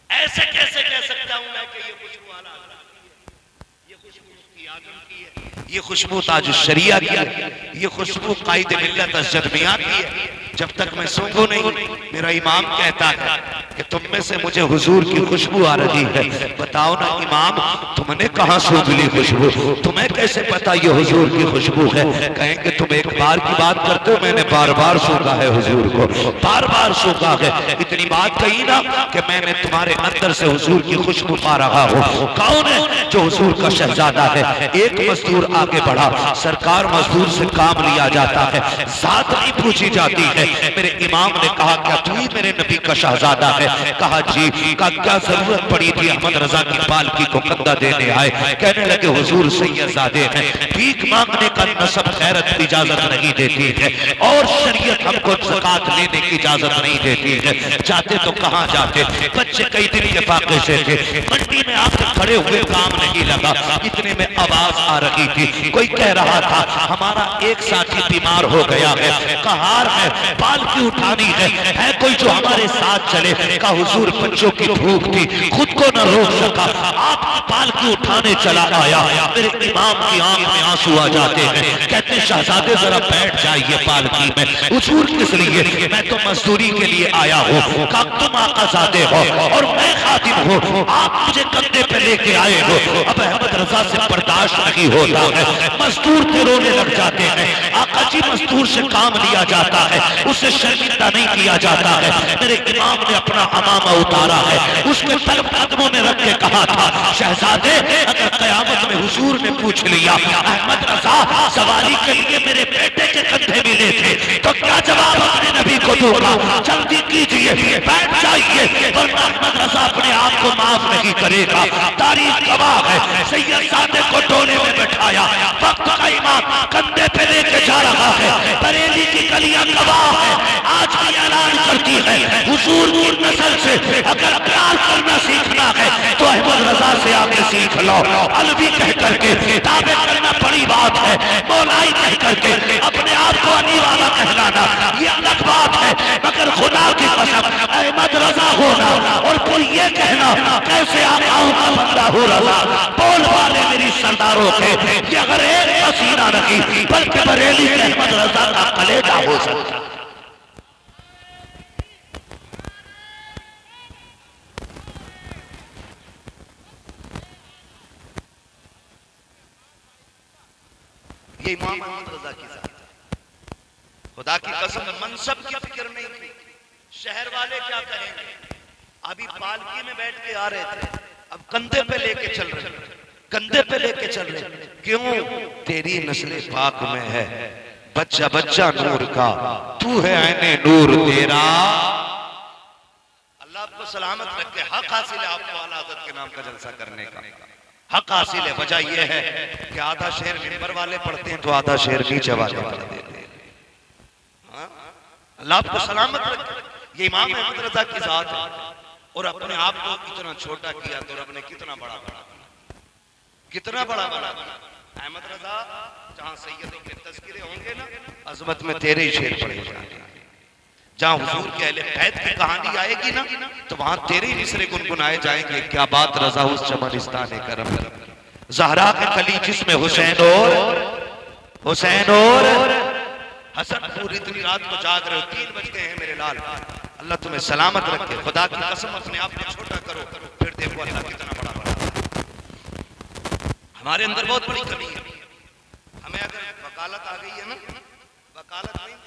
ऐसे कैसे कह सकता हूं मैं कि ये खुशबू आला हज़रत की है, ये खुशबू मुफ्ती आज़म की है, ये खुशबू ताजुश शरिया की है, ये खुशबू कायदे मिल्लत अशजद मियां की है। जब तक मैं सूंघूं नहीं, मेरा इमाम कहता है कि तुम में से मुझे हुजूर की खुशबू आ रही है। बताओ ना इमाम, तुमने कहां सूंघ ली खुशबू? तुम्हें कैसे पता ये हुजूर की खुशबू है? कहेंगे तुम एक बार की बात करते हो, मैंने बार बार सूंघा है हुजूर को, बार बार सूंघा है। इतनी बात कही ना कि मैंने तुम्हारे अंदर से हुजूर की खुशबू पा रहा हूं। कौन है जो हुजूर का शहजादा है। एक मजदूर आगे बढ़ा, सरकार मजदूर से काम लिया जाता है, जात नहीं पूछी जाती है। मेरे इमाम ने कहा क्या तू ही मेरे नबी का शहजादा है? कहा जी। का क्या जरूरत पड़ी थी अहमद रजा की पालकी को कंधा देने आए? कहने लगे हुजूर सैयदजादे हैं, भीख मांगने का नसब खैरत की इजाजत नहीं देती है और शरीयत हमको ज़कात लेने की इजाजत नहीं देती है। जाते तो कहाँ जाते? बच्चे कई दिन के फाके से थे, मंडी में आके खड़े हुए काम नहीं लगा, इतने में आवाज आ रही थी, कोई कह रहा था हमारा एक साथी बीमार हो गया है, कहार है, पालकी उठानी है कोई जो हमारे साथ चले? का हुजूर बच्चों की भूख थी, खुद को न रोक सका, आप पालकी उठाने चला आया। मेरे इमाम की आंख में आंसू आ जाते हैं, कहते शहजादे जरा बैठ जाइए पालकी में। हुजूर किस लिए? मैं तो मजदूरी के लिए आया हूँ। का तुम आकाजादे हो और मैं खादिम हूँ, आप मुझे कंधे पे लेके आए हो। अब अहमद रजा से बर्दाश्त नहीं होता है, मजदूर के रोने लग जाते हैं। आका जी मजदूर से काम लिया जाता है, उसे शर्मिंदा नहीं किया जाता है। मेरे इमाम ने अपना अमामा उतारा है, उसके तलब कदमों में रख के कहा था शहजादे अगर कयामत में हुजूर ने पूछ लिया अहमद रजा सवारी के लिए मेरे बेटे के कंधे मिले थे तो क्या जवाब अपने नबी को दूंगा? जल्दी कीजिए, बैठ जाइए, वरना अहमद रजा अपने आप को माफ नहीं करेगा। तारीख गवाह है, सैयदजादे को डोले में बैठाया, वक्त का इमाम कंधे पे लेके जा रहा है। बरेली की गलियां गवाह है, आज भी ऐलान करती है हुजूर की नस्ल से अगर प्यार करना सीखना है तो अहमद रजा से आके सीख लो। अलवी कह करके दावे करना बड़ी बात है, मौलाई कह करके अपने आप को अली वाला कहलाना ये अलग बात है, मगर खुदा की कसम अहमद रजा होना और फिर ये कहना कैसे आकाओं का बंदा हो रजा। बोल वाले मेरी सरदारों के ये अगर एक पसीना नहीं बल्कि बरेली के अहमद रजा का कलेजा हो सकता। ये इमाम अहमद रजा की जात है। खुदा की कसम मनसब की फिक्र नहीं थी, शहर वाले क्या कहेंगे। अभी पालकी में बैठ के आ रहे थे, अब कंधे पे लेके चल रहे, कंधे पे लेके चल रहे। क्यों? तेरी नस्ल पाक में है बच्चा बच्चा नूर का, तू है ऐने नूर तेरा। अल्लाह आपको सलामत रखे, हक हासिल है आपको आला हज़रत के नाम का जलसा करने का, हक हासिल है। वजह यह है कि आधा शेर मिंबर वाले पढ़ते हैं तो आधा शेर नीचे वाले पढ़ते हैं। अल्लाह आपको सलामत रखे। ये इमाम अहमद रजा की जात है और अपने आप को कितना छोटा किया तो रब ने कितना बड़ा बना, कितना बड़ा बना। अहमद रजा जहां सैयदों के तज़किरे होंगे ना, अजमत में तेरे ही शेर पढ़े जाएंगे। जहां हुजूर के अहले बैत की कहानी आएगी ना तो वहां तेरे ही मिसरे गुनगुनाए जाएंगे। क्या बात रजा उस चमनिस्तान करम, ज़हरा के कली जिसमें हुसैन और हसन पूरी इतनी रात को जाग रहे हो, 3 बज गए हैं मेरे लाल। अल्लाह तुम्हें सलामत रखे। खुदा की कसम अपने आप को छोटा करो, फिर देखो अल्लाह कितना बड़ा बड़ा। हमारे अंदर बहुत बड़ी कमी है। हमें अगर वकालत आ गई है ना, वकालत नहीं,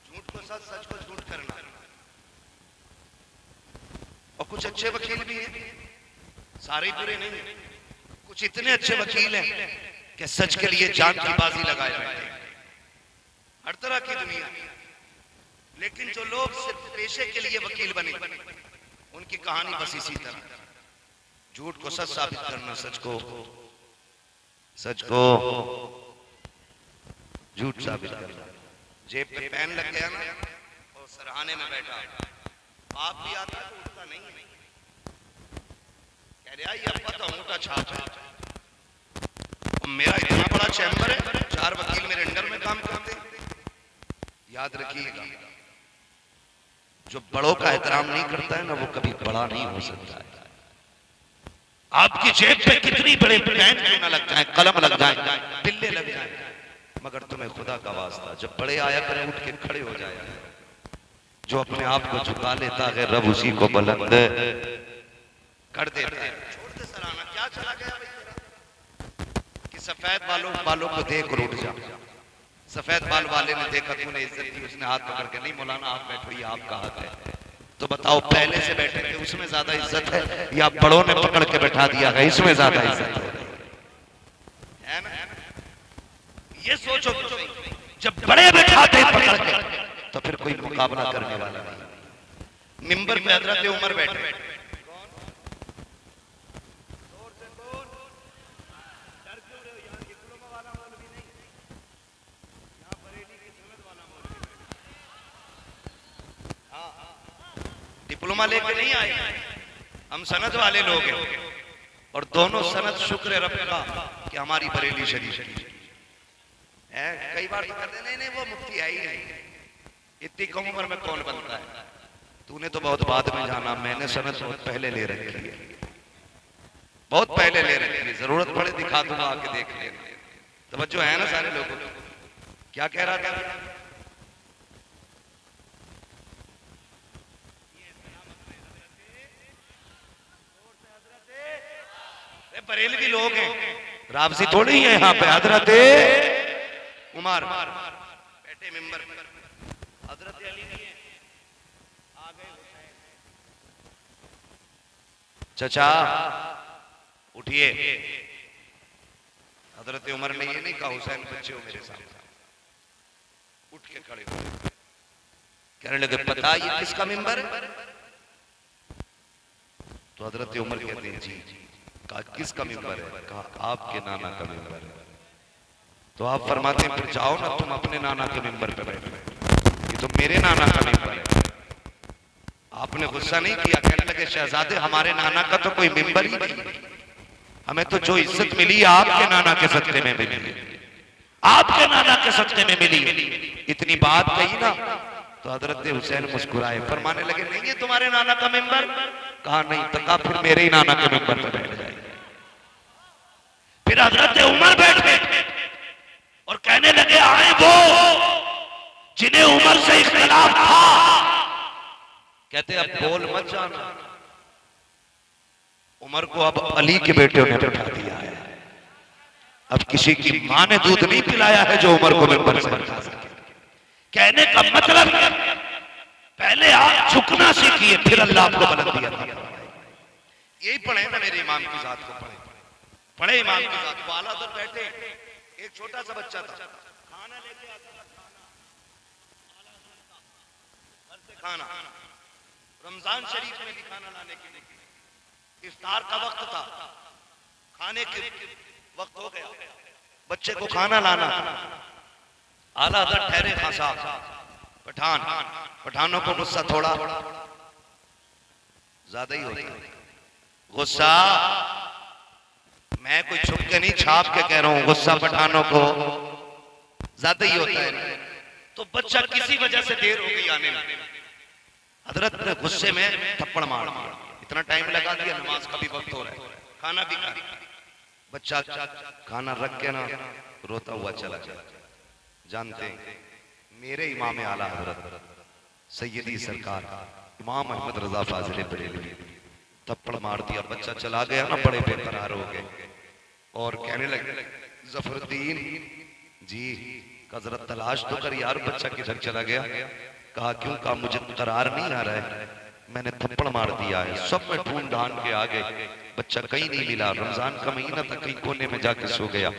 झूठ को सच, सच को झूठ करना। और कुछ अच्छे वकील भी हैं, सारे बुरे नहीं, कुछ इतने अच्छे वकील हैं कि सच के लिए जान की बाजी लगाए बैठे। हर तरह की दुनिया, लेकिन जो लोग सिर्फ पेशे के लिए वकील बने उनकी कहानी बस इसी तरह, झूठ को सच साबित करना, सच को झूठ साबित करना। जेब पे पेन लग गया ना और सरहाने में बैठा, बाप भी आता तो उठता नहीं, कह रहा ये अब्बा तो अंगूठा छाप है। मेरा इतना बड़ा चैम्बर है, 4 वकील मेरे अंडर में काम करते हैं। याद रखिएगा, जो बड़ों का एहतराम नहीं करता है ना वो कभी बड़ा नहीं हो सकता है। आपकी जेब पे कितनी बड़े पेन क्यों ना लग जाए, कलम लग जाए, बिल्ले लग जाए, मगर तुम्हें खुदा का वास्ता जब बड़े आया करें उठ के खड़े हो जाए। जो अपने आप को झुका लेता है रब उसी को बुलंद कर देता है। छोड़ दे सराहना, क्या चला गया भाई कि सफेद बालों को देख और उठ जा। सफेद बाल वाले ने देखा, तूने इज्जत दी, उसने हाथ पकड़ के, नहीं मौलाना आप बैठो, ये आपका हाथ है। तो बताओ पहले से बैठे थे उसमें ज्यादा इज्जत है या बड़ों ने पकड़ के बैठा दिया है इसमें ज्यादा इज्जत है? ये सोचो तो सही, जब बड़े बैठाते हैं पकड़ के तो फिर कोई मुकाबला करने वाला नहीं। मिंबर पे हजरत उमर बैठे, डिप्लोमा लेके नहीं आए, हम सनद वाले लोग हैं और दोनों सनद शुक्र रब का कि हमारी बरेली शरीफ है। कई बार तो कहते नहीं नहीं वो मुफ्ती है ही नहीं, इतनी कम उम्र में कौन बनता है, तूने तो बहुत बाद में जाना, मैंने सनद बहुत पहले ले रखी है, बहुत पहले ले रखी है, जरूरत पड़े दिखा दूंगा आके देख लेना। तवज्जो है ना सारे लोगों को? क्या कह रहा था? बरेलवी लोग हैं, राबजी थोड़ी है यहाँ पे। हजरत उमर बैठे मिंबर पर, हजरत अली नहीं है, आ गए हुसैन। चचा उठिए। हजरत उमर ने ये नहीं कहा हुसैन बच्चे हो मेरे सामने, उठ के खड़े हुए, कहने लगे पता ये किसका मिंबर है? तो हजरत उमर कहते हैं जी। कहा किसका मिंबर है? कहा आपके नाना का मिंबर है। तो आप फरमाते हैं फिर जाओ ना तुम अपने नाना के मिंबर पे बैठो, ये तो मेरे नाना का मिंबर है। आपने गुस्सा नहीं किया, कहने लगे शहजादे हमारे नाना का तो कोई मिंबर ही नहीं, हमें तो जो इज्जत मिली आपके नाना के सदके में मिली, आपके नाना के सदके में मिली। इतनी बात कही ना तो हजरत हुसैन मुस्कुराए, फरमाने लगे नहीं है तुम्हारे नाना का मिंबर? कहा नहीं। तो कहा फिर मेरे ही नाना के मिंबर पर बैठ जाए। फिर हजरत उमर बैठे और कहने लगे आए वो जिन्हें उमर से इख्तिलाफ था। कहते अब बोल मत जाना, उमर को अब अली के बेटे ने बैठा दिया है, अब किसी की मां ने दूध नहीं पिलाया है जो उमर को मिंबर से बैठा सके। कहने का मतलब पहले आप झुकना सीखिए फिर अल्लाह आपको बुलंदी अता करेगा। यही पढ़े ना मेरे इमाम की जात को, पढ़े इमाम की जात को। आला तो बैठे, एक छोटा सा बच्चा था, खाना लेके आता था, घर से खाना, रमजान शरीफ में भी खाना लाने के लिए, इफ्तार का वक्त था, खाने के वक्त हो गया, बच्चे को खाना लाना। आला हज़रत ठहरे खां साहब पठानों को गुस्सा थोड़ा ज्यादा ही होता है। गुस्सा मैं कोई छुप के नहीं छाप के कह रहा हूं, गुस्सा पठानों को ज्यादा ही होता है। तो बच्चा किसी वजह से देर हो गई आने में, हजरत ने गुस्से में थप्पड़ मार दिया। इतना टाइम लगा दिया, नमाज का भी वक्त हो रहा है, खाना भी खा, बच्चा खाना रख के ना रोता हुआ चला गया। जानते हैं मेरे इमाम आला हजरत सैयदी सरकार इमाम अहमद रजा फाजिल बरेलवी थप्पड़ मार दिया, बच्चा चला गया ना, बड़े बेकरार हो गए और कहने लगे जफरुद्दीन जी हजरत तलाश तो कर यार, बच्चा किधर चला गया? कहा क्यों? कहा मुझे करार नहीं आ रहा है, मैंने थप्पड़ मार दिया है, सब में ढूंढ ढांड के आ गए, बच्चा कहीं नहीं मिला। रमजान का महीना था, कहीं कोने में जाके सो गया।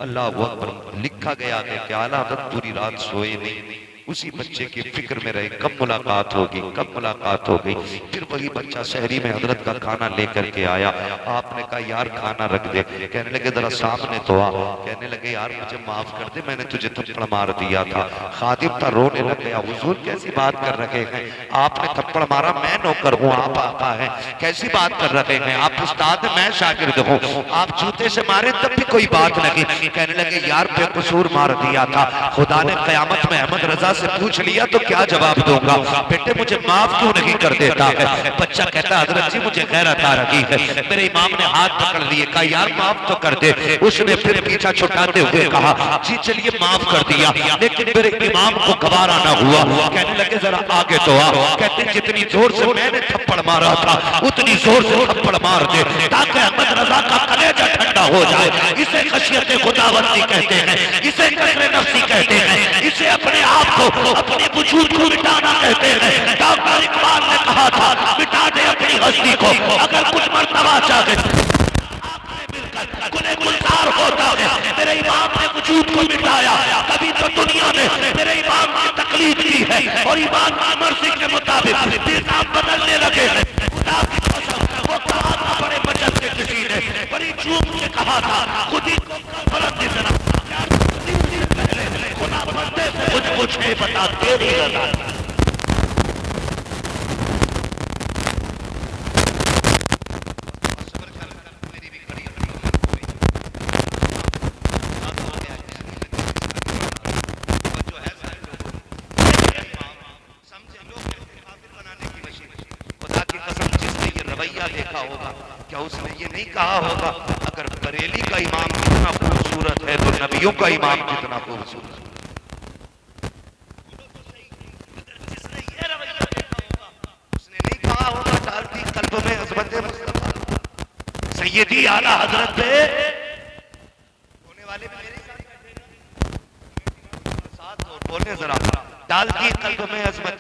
अल्लाह अकबर, लिखा गया है कि आला हज़रत पूरी रात सोए नहीं, उसी बच्चे की फिक्र में रहे कब मुलाकात होगी, कब मुलाकात होगी। फिर वही बच्चा शहरी में हजरत का खाना लेकर के आया, आपने कहा यार खाना रख दे, कहने लगे जरा सामने तो आ, कहने लगे यार मुझे माफ कर दे, मैंने तुझे थप्पड़ मार दिया था। खादिम था, रोने लग गया, हुजूर कैसी बात कर रहे हैं, आपने थप्पड़ मारा, मैं नौकर हूँ, आप आका है, कैसी बात कर रहे हैं, आप उस्ताद मैं शागिर्द हूँ, आप जूते से मारे तब भी कोई बात नहीं। कहने लगे यार बेकसूर मार दिया था, खुदा ने कयामत में अहमद रजा से पूछ लिया तो क्या जवाब दूंगा, बेटे मुझे माफ क्यों नहीं कर देता है? बच्चा कहता हजरत जी मुझे गैरत आ रही है। मेरे इमाम ने हाथ पकड़ लिए, कहा यार माफ तो कर दे। उसने फिर पीछा छुटाते हुए कहा जी चलिए माफ कर दिया, लेकिन मेरे इमाम को गवारा ना हुआ। कहने लगे जरा आगे तो आ, कहते जितनी जोर से मैंने थप्पड़ मारा था उतनी जोर से थप्पड़ मार दे ताकि अहमद रजा का कलेजा ठंडा हो जाए। इसे खशियत खुदावंदी कहते हैं, इसे कसरे नफ्सी कहते हैं, इसे अपने आप को अपने वजूद को मिटाना कहते हैं। डॉक्टर इकबाल ने कहा था मिटा दे अपनी हस्ती को, अगर कुछ मर्तबा चाहे आपने मिलकर गुलजार होता है। मेरे इमाम ने कुछ वजूद को मिटाया। कभी तो दुनिया में मेरे इमाम की तकलीफ की है और इमाम की मर्जी के मुताबिक निजाम बदलने लगे हैं। खुदा की कसम, वो कहा था बड़े बचत के किसी ने बड़ी चूक से कहा था, खुद ही को गलत दिखना पहले खुदा बंदे से कुछ पूछे बता तेरी रजा। देखा होगा क्या उसने ये नहीं कहा होगा अगर बरेली का इमाम कितना खूबसूरत है तो नबियों का इमाम कितना खूबसूरत है। जिसने ये रवैया देखा होगा उसने नहीं कहा होगा डालती कल्ब में अज़मत मुस्तफा। सैयदी आला हजरत पे होने वाले भी मेरे साथ और बोले जरा डालती कल्ब में अज़मत